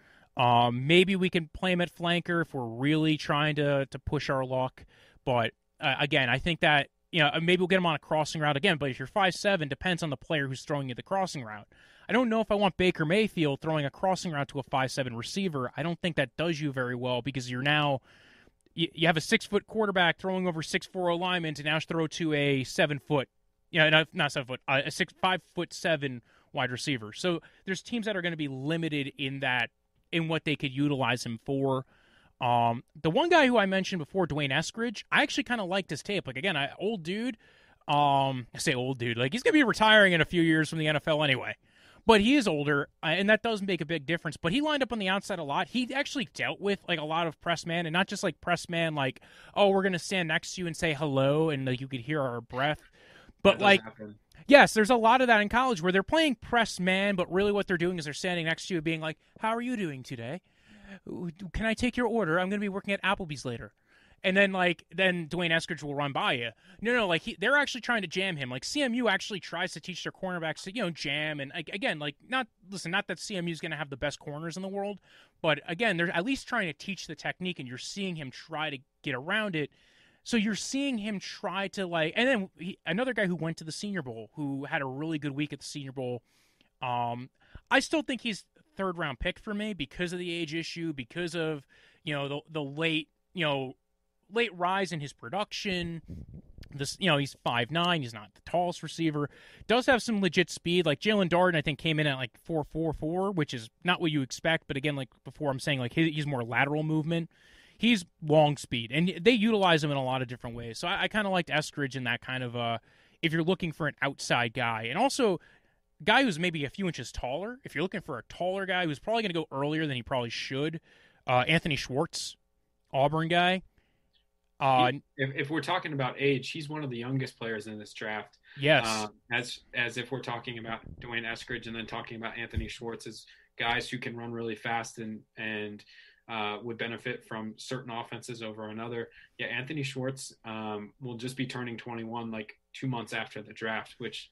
Maybe we can play him at flanker if we're really trying to push our luck. But again, I think that, maybe we'll get him on a crossing route again. But if you're 5'7", depends on the player who's throwing you the crossing route. I don't know if I want Baker Mayfield throwing a crossing route to a 5'7" receiver. I don't think that does you very well, because you're now you have a 6-foot quarterback throwing over 6'4" linemen to now throw to a 7-foot, not 7 foot, a 5'7" wide receiver. So there's teams that are going to be limited in what they could utilize him for. The one guy who I mentioned before, Dwayne Eskridge, I actually kind of liked his tape. Like, again, old dude. I say old dude. Like, he's going to be retiring in a few years from the NFL anyway. But he is older, and that does make a big difference. But he lined up on the outside a lot. He actually dealt with, like, a lot of press man, and not just, like, press man, like, oh, we're going to stand next to you and say hello, and you could hear our breath. But, like, yes, there's a lot of that in college where they're playing press man, but really what they're doing is they're standing next to you being like, how are you doing today? Can I take your order? I'm going to be working at Applebee's later. and then Dwayne Eskridge will run by you. No, like they're actually trying to jam him. Like CMU actually tries to teach their cornerbacks to jam, and again, like not that CMU is going to have the best corners in the world, but again, they're at least trying to teach the technique, and you're seeing him try to get around it. So you're seeing him try to and then another guy who went to the Senior Bowl, who had a really good week at the Senior Bowl. I still think he's third round pick for me because of the age issue, because of the late rise in his production. He's 5'9", he's not the tallest receiver. Does have some legit speed. Like Jalen Darden, I think came in at like 4.44, which is not what you expect. But again, like before, I'm saying like he's more lateral movement. He's long speed, and they utilize him in a lot of different ways. So I kind of liked Eskridge in that kind of if you're looking for an outside guy, and also guy who's maybe a few inches taller. If you're looking for a taller guy who's probably going to go earlier than he probably should, Anthony Schwartz, Auburn guy. If we're talking about age, he's one of the youngest players in this draft. Yes. As if we're talking about Dwayne Eskridge and then talking about Anthony Schwartz as guys who can run really fast and would benefit from certain offenses over another. Yeah, Anthony Schwartz will just be turning 21 like 2 months after the draft, which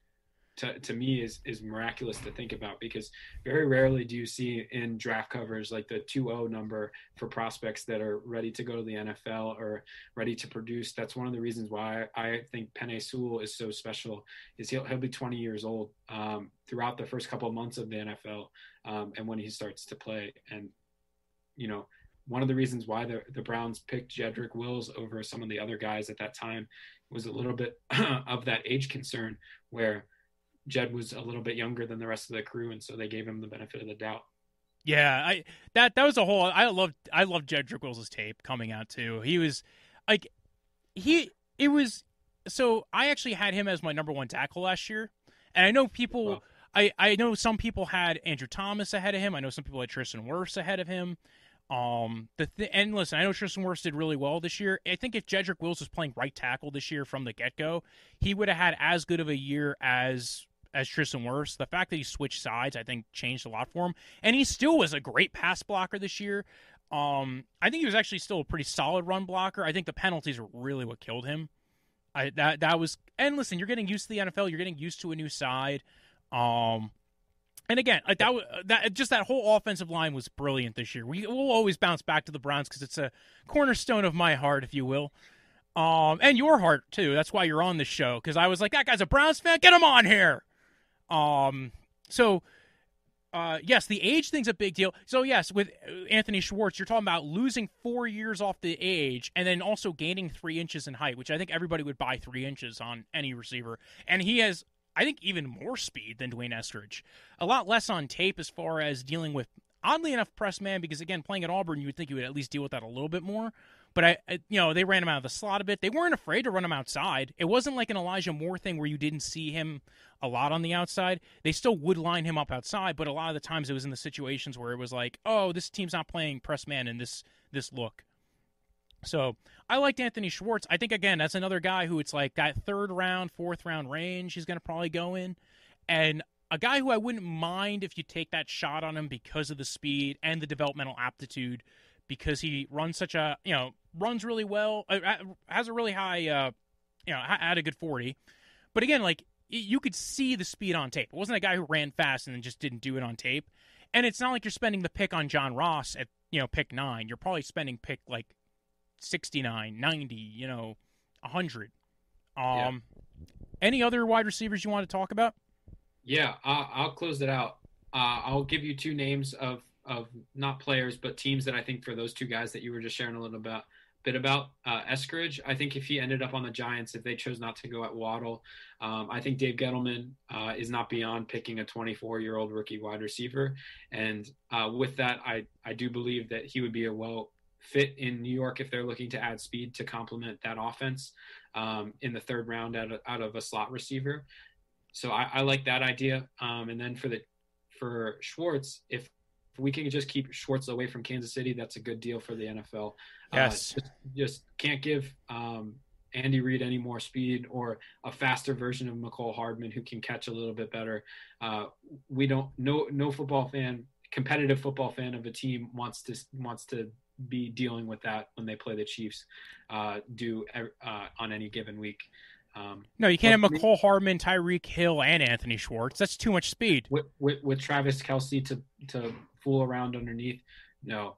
to me is miraculous to think about, because very rarely do you see in draft covers like the 2.0 number for prospects that are ready to go to the NFL or ready to produce. That's one of the reasons why I think Penei Sewell is so special, is he'll be 20 years old throughout the first couple of months of the NFL and when he starts to play. And one of the reasons why the Browns picked Jedrick Wills over some of the other guys at that time was a little bit of that age concern, where Jed was a little bit younger than the rest of the crew, and so they gave him the benefit of the doubt. Yeah, that was a whole. I loved Jedrick Wills' tape coming out too. He was like, so I actually had him as my number one tackle last year, and I know people. Wow. I know some people had Andrew Thomas ahead of him. I know some people had Tristan Wirfs ahead of him. And listen, I know Tristan Wirfs did really well this year. I think if Jedrick Wills was playing right tackle this year from the get-go, he would have had as good of a year as Tristan Wirfs. The fact that he switched sides, I think, changed a lot for him. And he still was a great pass blocker this year. I think he was actually still a pretty solid run blocker. I think the penalties were really what killed him. That was. And listen, you're getting used to the NFL. You're getting used to a new side. And again, like that whole offensive line was brilliant this year. We'll always bounce back to the Browns because it's a cornerstone of my heart, if you will, and your heart too. That's why you're on this show, because I was like, that guy's a Browns fan. Get him on here. Yes, the age thing's a big deal. So yes, with Anthony Schwartz, you're talking about losing 4 years off the age and then also gaining 3 inches in height, which I think everybody would buy 3 inches on any receiver. And he has, I think, even more speed than Dwayne Eskridge. A lot less on tape as far as dealing with, oddly enough, press man, because again, playing at Auburn, you would think you would at least deal with that a little bit more. But they ran him out of the slot a bit. They weren't afraid to run him outside. It wasn't like an Elijah Moore thing where you didn't see him a lot on the outside. They still would line him up outside, but a lot of the times it was in the situations where it was like, oh, this team's not playing press man in this look. So I liked Anthony Schwartz. I think, again, that's another guy who it's like that third round, fourth round range he's going to probably go in. And a guy who I wouldn't mind if you take that shot on him because of the speed and the developmental aptitude, because he runs runs really well, has a really high, had a good 40. But again, like, you could see the speed on tape. It wasn't a guy who ran fast and then just didn't do it on tape. And it's not like you're spending the pick on John Ross at, pick 9. You're probably spending pick like 69, 90, 100. Any other wide receivers you want to talk about? Yeah, I'll close it out. I'll give you 2 names of not players, but teams that I think for those 2 guys that you were just sharing a little bit about. Eskridge, I think if he ended up on the Giants, if they chose not to go at Waddle, I think Dave Gettleman is not beyond picking a 24-year-old rookie wide receiver. And with that, I do believe that he would be a well fit in New York if they're looking to add speed to complement that offense in the 3rd round out of a slot receiver. So I like that idea. And then for Schwartz, if we can just keep Schwartz away from Kansas City, that's a good deal for the NFL. Yes. Just can't give Andy Reid any more speed or a faster version of McCole Hardman who can catch a little bit better. No football fan, competitive football fan of a team wants to be dealing with that when they play the Chiefs do on any given week. No, you can't have McCole Hardman, Tyreek Hill, and Anthony Schwartz. That's too much speed. With Travis Kelce to fool around underneath. No,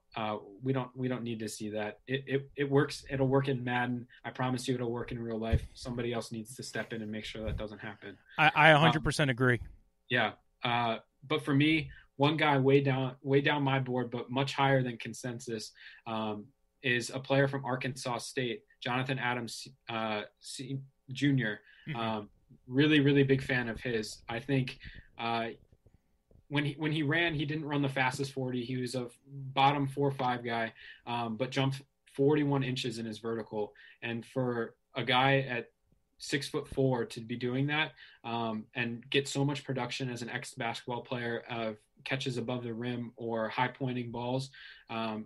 we don't need to see that. It works. It'll work in Madden. I promise you, it'll work in real life. Somebody else needs to step in and make sure that doesn't happen. I 100% agree. Yeah. But for me, one guy way down my board, but much higher than consensus, is a player from Arkansas State, Jonathan Adams Jr. Really, really big fan of his. I think when he ran, he didn't run the fastest 40. He was a bottom 4.5 guy, but jumped 41 inches in his vertical. And for a guy at 6'4" to be doing that and get so much production as an ex-basketball player of catches above the rim or high pointing balls,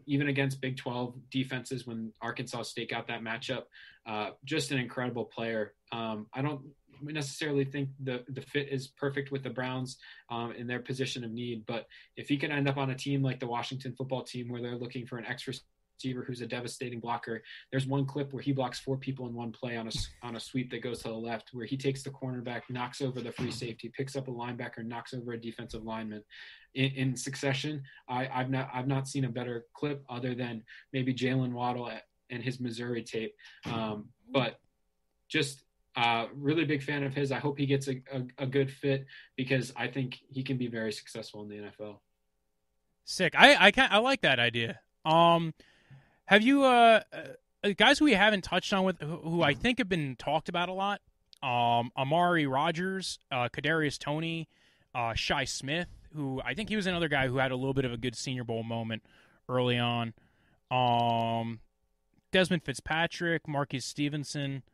even against Big 12 defenses when Arkansas State got that matchup, just an incredible player. I don't necessarily think the fit is perfect with the Browns in their position of need, but if he can end up on a team like the Washington football team where they're looking for an receiver who's a devastating blocker. There's one clip where he blocks 4 people in one play on a sweep that goes to the left, where he takes the cornerback, knocks over the free safety, picks up a linebacker, knocks over a defensive lineman in succession. I've not seen a better clip other than maybe Jalen Waddle and his Missouri tape, but just really big fan of his. I hope he gets a good fit because I think he can be very successful in the NFL. Sick. I like that idea. Have you guys who we haven't touched on with who I think have been talked about a lot? Amari Rogers, Cadarius Tony, Shi Smith, who I think he was another guy who had a little bit of a good Senior Bowl moment early on. Desmond Fitzpatrick, Marcus Stevenson.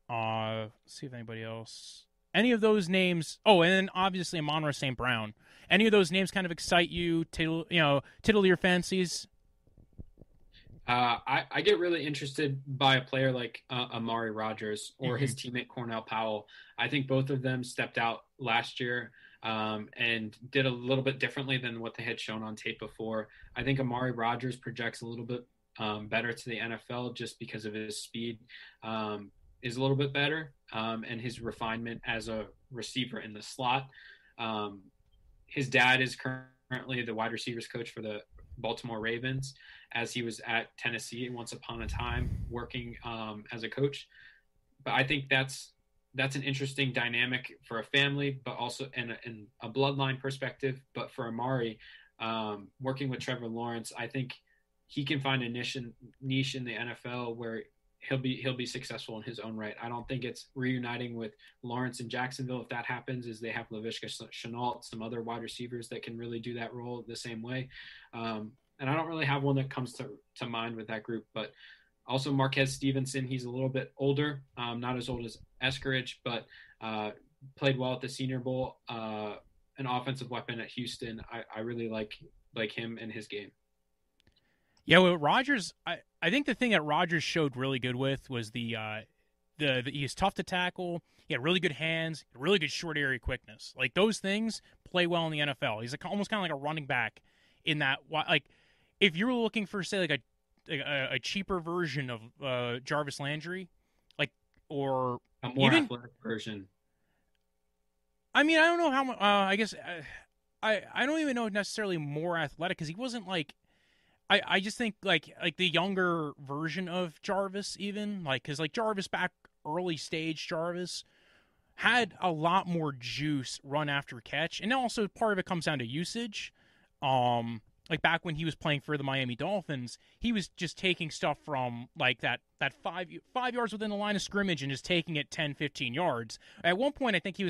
Let's see if anybody else. Any of those names? Oh, and then obviously Imanra St. Brown. Any of those names kind of excite you? Tickle your fancies? I get really interested by a player like Amari Rogers or his teammate Cornell Powell. I think both of them stepped out last year and did a little bit differently than what they had shown on tape before. I think Amari Rogers projects a little bit better to the NFL just because of his speed is a little bit better and his refinement as a receiver in the slot. His dad is currently the wide receivers coach for the Baltimore Ravens, as he was at Tennessee once upon a time working as a coach. But I think that's an interesting dynamic for a family, but also in a bloodline perspective. But for Amari, working with Trevor Lawrence, I think he can find a niche in the NFL where he'll be successful in his own right. I don't think it's reuniting with Lawrence in Jacksonville. If that happens, is they have Laviska Shenault, some other wide receivers that can really do that role the same way. And I don't really have one that comes to mind with that group, but also Marquez Stevenson. He's a little bit older, not as old as Eskridge, but played well at the Senior Bowl, an offensive weapon at Houston. I really like him and his game. Yeah, well, Rodgers, I think the thing that Rodgers showed really good with was he's tough to tackle. He had really good hands, really good short area quickness. Like those things play well in the NFL. He's almost kind of like a running back in that. Like if you're looking for say like a cheaper version of Jarvis Landry, like or a more athletic version. I mean, I don't know how much. I guess I don't even know necessarily more athletic because he wasn't like. I just think like the younger version of Jarvis even because like Jarvis back early stage Jarvis had a lot more juice run after catch, and also part of it comes down to usage. Like back when he was playing for the Miami Dolphins, he was just taking stuff from like that 5 yards within the line of scrimmage and just taking it 10, 15 yards. At one point, I think he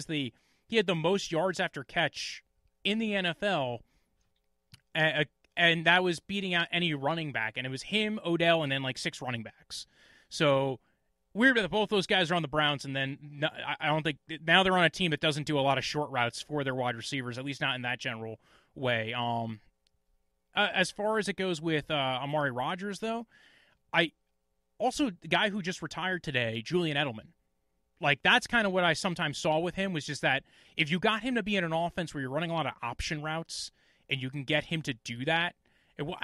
had the most yards after catch in the NFL. And that was beating out any running back. And it was him, Odell, and then like 6 running backs. So weird that both those guys are on the Browns. And then I don't think now they're on a team that doesn't do a lot of short routes for their wide receivers, at least not in that general way. As far as it goes with Amari Rogers, though, the guy who just retired today, Julian Edelman. Like that's kind of what I sometimes saw with him was just that if you got him to be in an offense where you're running a lot of option routes, and you can get him to do that,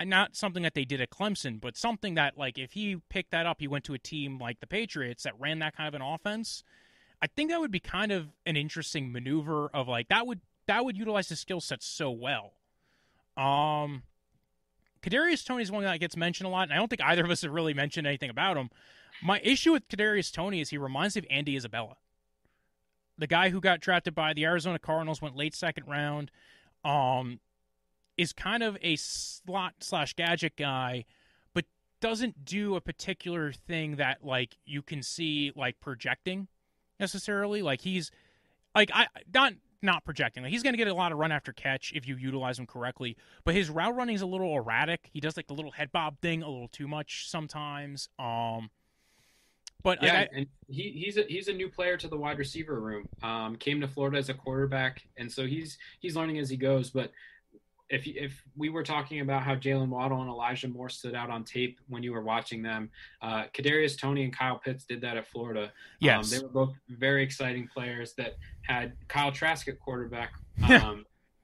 not something that they did at Clemson, but something that, like, if he picked that up, he went to a team like the Patriots that ran that kind of an offense. I think that would be kind of an interesting maneuver of, like, that would utilize his skill set so well. Cadarius Tony is one that gets mentioned a lot, and I don't think either of us have really mentioned anything about him. My issue with Cadarius Tony is he reminds me of Andy Isabella, the guy who got drafted by the Arizona Cardinals, went late second round, is kind of a slot/gadget guy, but doesn't do a particular thing that, like, you can see, like, projecting necessarily. Like, he's like, not projecting. Like, he's going to get a lot of run after catch if you utilize him correctly, but his route running is a little erratic. He does, like, the little head bob thing a little too much sometimes. But yeah, and he's a new player to the wide receiver room. Came to Florida as a quarterback, and so he's learning as he goes. But if we were talking about how Jalen Waddle and Elijah Moore stood out on tape when you were watching them, Kadarius Toney and Kyle Pitts did that at Florida. Yes, they were both very exciting players that had Kyle Trask at quarterback,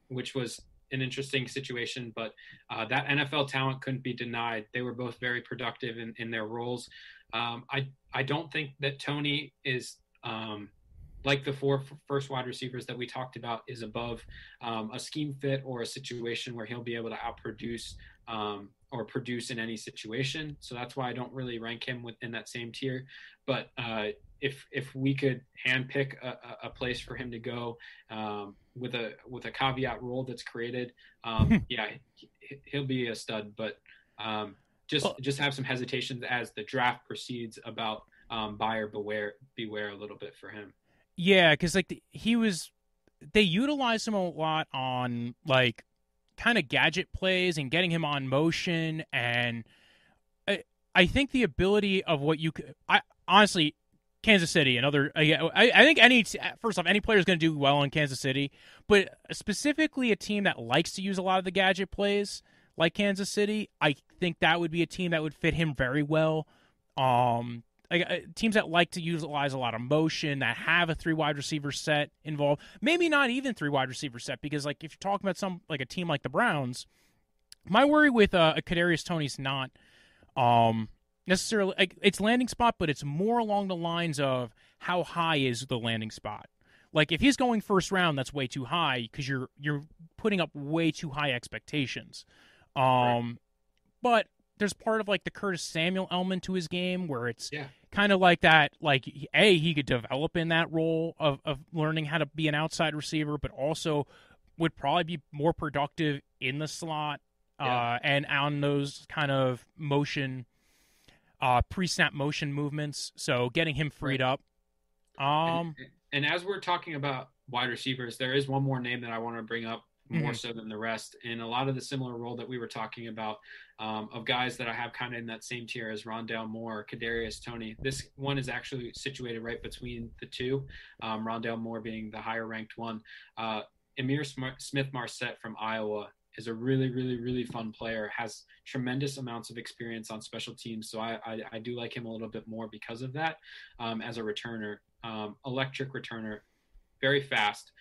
which was an interesting situation. But that NFL talent couldn't be denied. They were both very productive in their roles. I don't think that Tony is like the four first wide receivers that we talked about is above a scheme fit or a situation where he'll be able to outproduce or produce in any situation. So that's why I don't really rank him within that same tier. But if we could handpick a place for him to go with a caveat rule that's created, yeah, he'll be a stud. But just have some hesitations as the draft proceeds about buyer beware a little bit for him. Yeah, because, like, they utilized him a lot on, like, kind of gadget plays and getting him on motion, and I think the ability of what you could, honestly, Kansas City, another, I think first off, any player is going to do well in Kansas City, but specifically a team that likes to use a lot of the gadget plays, like Kansas City, I think that would be a team that would fit him very well. Teams that like to utilize a lot of motion, that have a 3 wide receiver set involved, maybe not even 3 wide receiver set, because, like, if you're talking about a team like the Browns, my worry with a Kadarius Toney's not necessarily, like, its landing spot, but it's more along the lines of how high is the landing spot. Like, if he's going first round, that's way too high because you're putting up way too high expectations. Right. But there's part of, like, the Curtis Samuel element to his game where it's kind of like that, like, he could develop in that role of learning how to be an outside receiver, but also would probably be more productive in the slot and on those kind of motion, pre-snap motion movements. So getting him freed up. And as we're talking about wide receivers, there is one more name that I want to bring up more so than the rest. In a lot of the similar role that we were talking about of guys that I have kind of in that same tier as Rondelle Moore, Kadarius Tony. This one is actually situated right between the two, Rondelle Moore being the higher ranked one. Amir Smith-Marset from Iowa is a really, really, really fun player, has tremendous amounts of experience on special teams. So I do like him a little bit more because of that as a returner. Electric returner, very fast.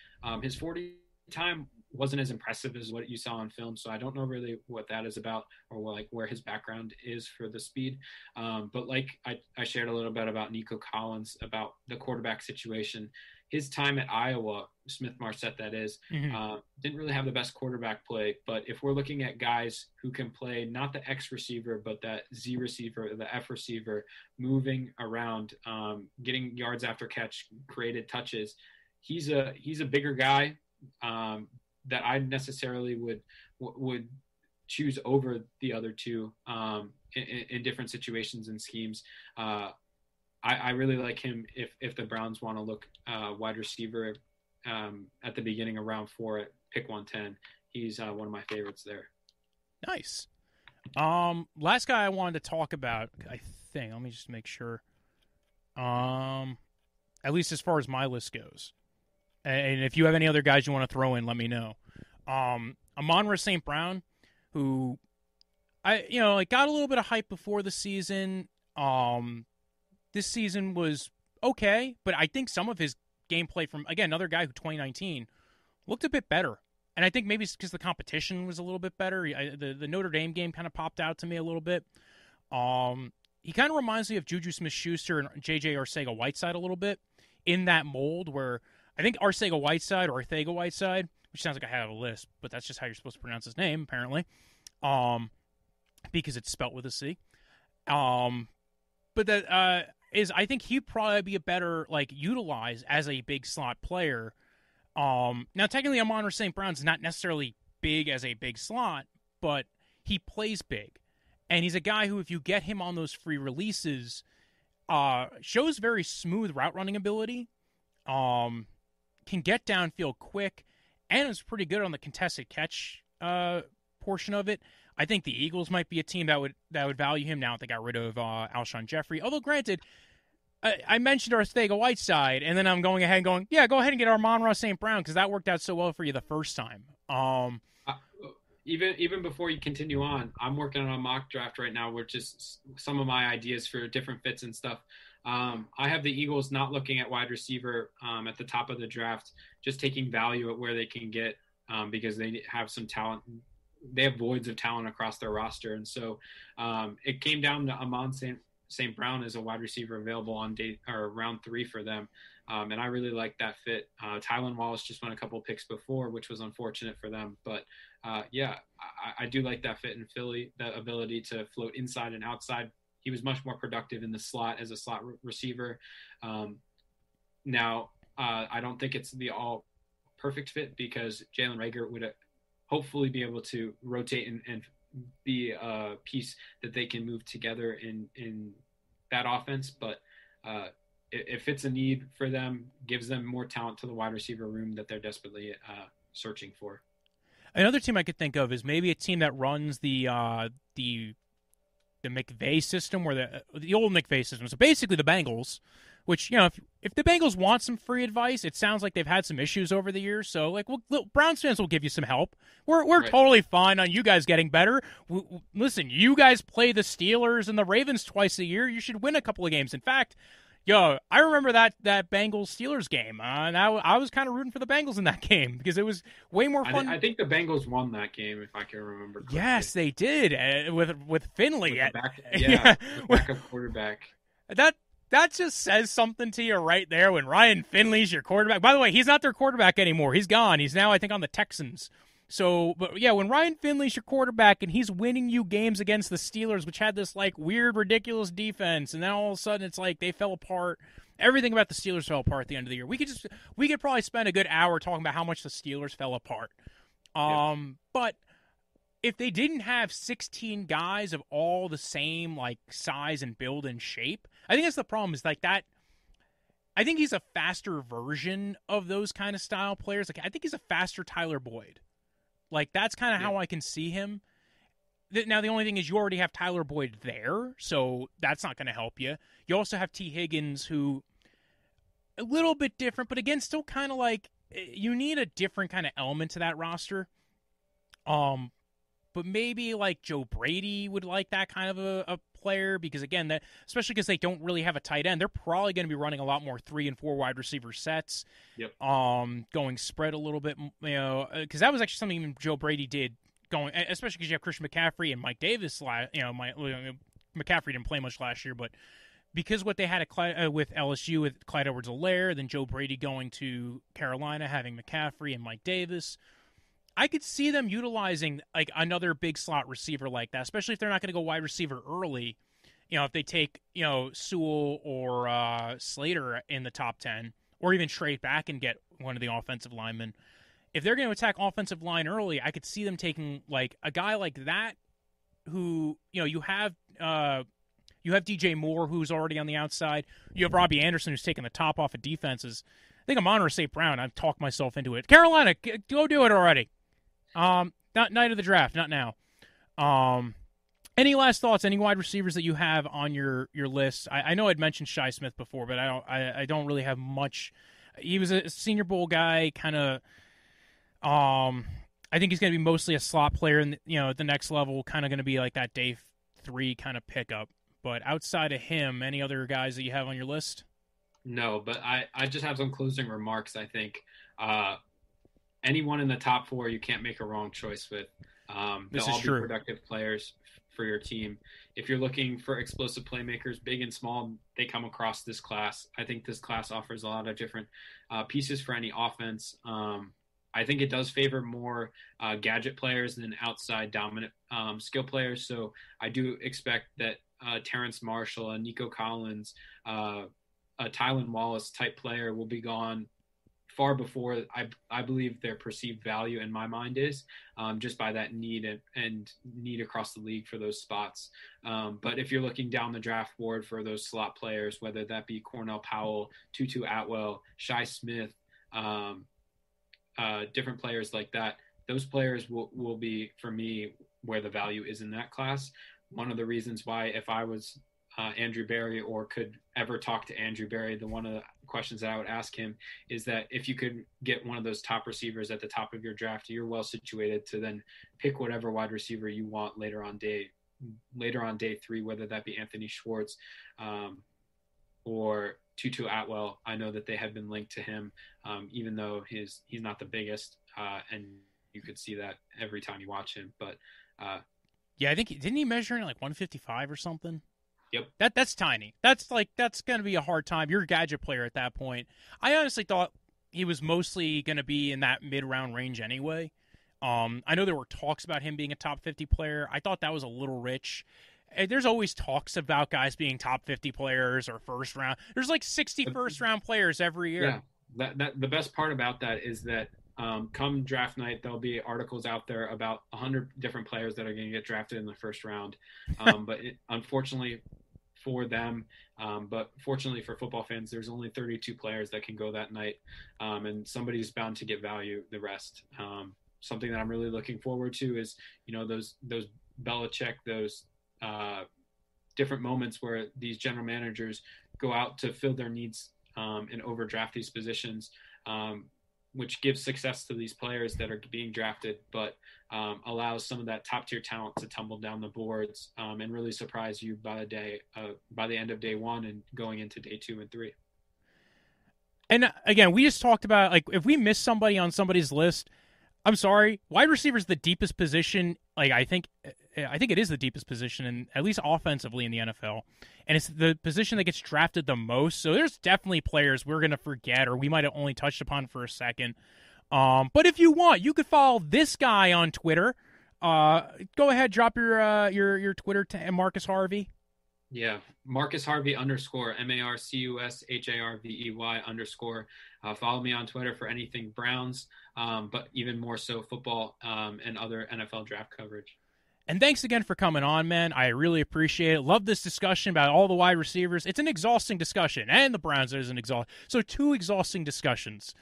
His 40 time wasn't as impressive as what you saw on film, so I don't know really what that is about or like where his background is for the speed. But like I shared a little bit about Nico Collins, about the quarterback situation. His time at Iowa, Smith-Marset that is, didn't really have the best quarterback play. But if we're looking at guys who can play not the X receiver, but that Z receiver, the F receiver, moving around, getting yards after catch, created touches, he's a bigger guy that I necessarily would choose over the other two in different situations and schemes. I really like him if the Browns want to look wide receiver at the beginning of round 4 at pick 110. He's one of my favorites there. Nice. Last guy I wanted to talk about, I think, let me just make sure. At least as far as my list goes. And if you have any other guys you want to throw in, let me know. Imanra St. Brown, who got a little bit of hype before the season. This season was okay, but I think some of his gameplay from, again, another guy who 2019 looked a bit better. And I think maybe it's because the competition was a little bit better. The Notre Dame game kind of popped out to me a little bit. He kind of reminds me of Juju Smith-Schuster and J.J. Arcega-Whiteside a little bit in that mold where I think Arcega-Whiteside or Arcega-Whiteside, which sounds like I have a list, but that's just how you're supposed to pronounce his name, apparently, because it's spelt with a C. But that is, I think he'd probably be a better, like, utilized as a big slot player. Now, technically, Amon St. Brown's not necessarily big as a big slot, but he plays big. And he's a guy who, if you get him on those free releases, shows very smooth route running ability, can get downfield quick, and is pretty good on the contested catch portion of it. I think the Eagles might be a team that would value him now that they got rid of Alshon Jeffrey. Although, granted, I mentioned Arcega-Whiteside, and then I'm going ahead and going, yeah, go ahead and get Amon St. Brown because that worked out so well for you the first time. Even before you continue on, I'm working on a mock draft right now, which is some of my ideas for different fits and stuff. I have the Eagles not looking at wide receiver at the top of the draft, just taking value at where they can get because they have some talent. They have voids of talent across their roster. And so it came down to Amon St. Brown as a wide receiver available on round 3 for them. And I really like that fit. Tylan Wallace just went a couple picks before, which was unfortunate for them. But I do like that fit in Philly, the ability to float inside and outside. He was much more productive in the slot as a slot receiver. Now, I don't think it's the all perfect fit because Jalen Reagor would hopefully be able to rotate and be a piece that they can move together in that offense. But it fits a need for them, gives them more talent to the wide receiver room that they're desperately searching for. Another team I could think of is maybe a team that runs the McVay system, or the old McVay system. So basically the Bengals, which, you know, if the Bengals want some free advice, it sounds like they've had some issues over the years. So, like, Browns fans will give you some help. We're right. Totally fine on you guys getting better. Listen, you guys play the Steelers and the Ravens twice a year. You should win a couple of games. In fact, I remember that Bengals-Steelers game. And I was kind of rooting for the Bengals in that game because it was way more fun. I think the Bengals won that game, if I can remember correctly. Yes, they did, with Finley. With the backup quarterback. That just says something to you right there when Ryan Finley's your quarterback. By the way, he's not their quarterback anymore. He's gone. He's now, I think, on the Texans. So, but yeah, when Ryan Finley's your quarterback and he's winning you games against the Steelers, which had this like weird, ridiculous defense, and then all of a sudden it's like they fell apart. Everything about the Steelers fell apart at the end of the year. We could probably spend a good hour talking about how much the Steelers fell apart. But if they didn't have 16 guys of all the same like size and build and shape, I think that's the problem. Is like that. I think he's a faster version of those kind of style players. Like I think he's a faster Tyler Boyd. Like, that's kind of how I can see him. Now, the only thing is you already have Tyler Boyd there, so that's not going to help you. You also have T. Higgins, who a little bit different, but again, still kind of like you need a different kind of element to that roster. But maybe like Joe Brady would like that kind of a player because, again, especially because they don't really have a tight end, they're probably going to be running a lot more 3 and 4 wide receiver sets. Yep. Going spread a little bit, because that was actually something even Joe Brady did. Especially because you have Christian McCaffrey and Mike Davis. McCaffrey didn't play much last year, but because what they had with LSU with Clyde Edwards-Helaire, then Joe Brady going to Carolina, having McCaffrey and Mike Davis, I could see them utilizing like another big slot receiver like that, especially if they're not going to go wide receiver early. If they take Sewell or Slater in the top 10, or even trade back and get one of the offensive linemen. If they're going to attack offensive line early, I could see them taking like a guy like that, who you have DJ Moore, who's already on the outside. You have Robbie Anderson, who's taking the top off of defenses. I think Amon St. Brown. I've talked myself into it. Carolina, go do it already. Not night of the draft, not now. Any last thoughts? Any wide receivers that you have on your list? I know I'd mentioned Shi Smith before, but I don't really have much. He was a Senior Bowl guy, kind of. I think he's going to be mostly a slot player, and at the next level, kind of going to be like that day 3 kind of pickup. But outside of him, any other guys that you have on your list? No, but I just have some closing remarks. I think anyone in the top 4 you can't make a wrong choice with. They'll all be productive players for your team. If you're looking for explosive playmakers, big and small, they come across this class. I think this class offers a lot of different pieces for any offense. I think it does favor more gadget players than outside dominant skill players. So I do expect that Terrence Marshall, a Nico Collins, a Tylan Wallace type player will be gone far before I believe their perceived value in my mind is, just by that need and need across the league for those spots. But if you're looking down the draft board for those slot players, whether that be Cornell Powell, Tutu Atwell, Shi Smith, different players like that, those players will be, for me, where the value is in that class. One of the reasons why, if I was Andrew Berry or could ever talk to Andrew Berry, one of the questions that I would ask him is that if you could get one of those top receivers at the top of your draft, you're well situated to then pick whatever wide receiver you want later on day 3, whether that be Anthony Schwartz or Tutu Atwell. I know that they have been linked to him, even though he's not the biggest, and you could see that every time you watch him. But yeah, I think didn't he measure in like 155 or something? Yep. That's tiny. That's going to be a hard time. You're a gadget player at that point. I honestly thought he was mostly going to be in that mid-round range anyway. I know there were talks about him being a top 50 player. I thought that was a little rich. There's always talks about guys being top 50 players or first round. There's like 60 first round players every year. Yeah. That the best part about that is that come draft night, there'll be articles out there about 100 different players that are going to get drafted in the first round. But unfortunately for them, but fortunately for football fans, there's only 32 players that can go that night, and somebody's bound to get value the rest. Something that I'm really looking forward to is, those Belichick, those different moments where these general managers go out to fill their needs and overdraft these positions, which gives success to these players that are being drafted, but allows some of that top tier talent to tumble down the boards and really surprise you by the end of day 1 and going into day 2 and 3. And again, we just talked about, like, if we miss somebody on somebody's list, I'm sorry, wide receiver is the deepest position. Like, I think it is the deepest position, in, at least offensively, in the NFL. And it's the position that gets drafted the most. So there's definitely players we're going to forget, or we might have only touched upon for a second. But if you want, you could follow this guy on Twitter. Go ahead, drop your Twitter to Marcus Harvey. Yeah, Marcus Harvey _ MarcusHarvey _ follow me on Twitter for anything Browns, but even more so football and other NFL draft coverage. And thanks again for coming on, man. I really appreciate it. Love this discussion about all the wide receivers. It's an exhausting discussion, and the Browns is an exhausting. So 2 exhausting discussions.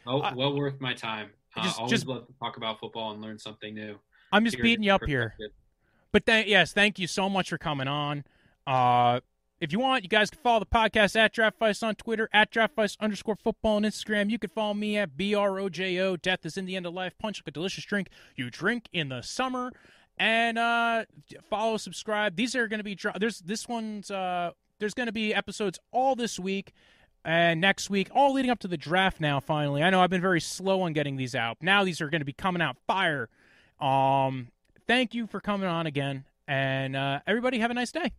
Well worth my time. Always love to talk about football and learn something new. I'm just beating you up here. But thank you so much for coming on. If you want, you guys can follow the podcast at Draftvice on Twitter, at Draftvice _football on Instagram. You can follow me at BROJO. Death is in the end of life. Punch like a delicious drink you drink in the summer. And follow, subscribe. These are going to be there's going to be episodes all this week and next week, all leading up to the draft now, finally. I know I've been very slow on getting these out. Now these are going to be coming out fire. Thank you for coming on again, and everybody have a nice day.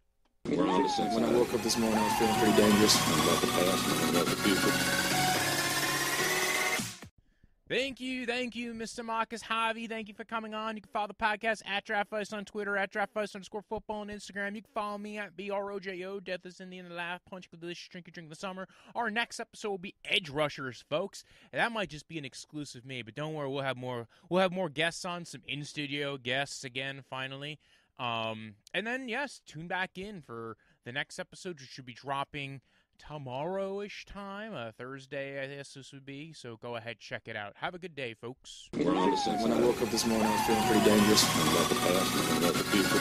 We're on to Cincinnati. When I woke up this morning, I was feeling pretty dangerous. About the past and about the future. Thank you, Mr. Marcus Harvey. Thank you for coming on. You can follow the podcast at Draftvice on Twitter, at Draftvice _football on Instagram. You can follow me at BROJO. Death is in the end of the life. Punch the delicious drink you drink in the summer. Our next episode will be Edge Rushers, folks. And that might just be an exclusive me, but don't worry, we'll have more guests on, some in-studio guests again, finally. And then, yes, tune back in for the next episode, which should be dropping tomorrow-ish time, Thursday, I guess this would be. So go ahead, check it out. Have a good day, folks. We're on to Cincinnati. When I woke up this morning, I was feeling pretty dangerous. About the past and about the future.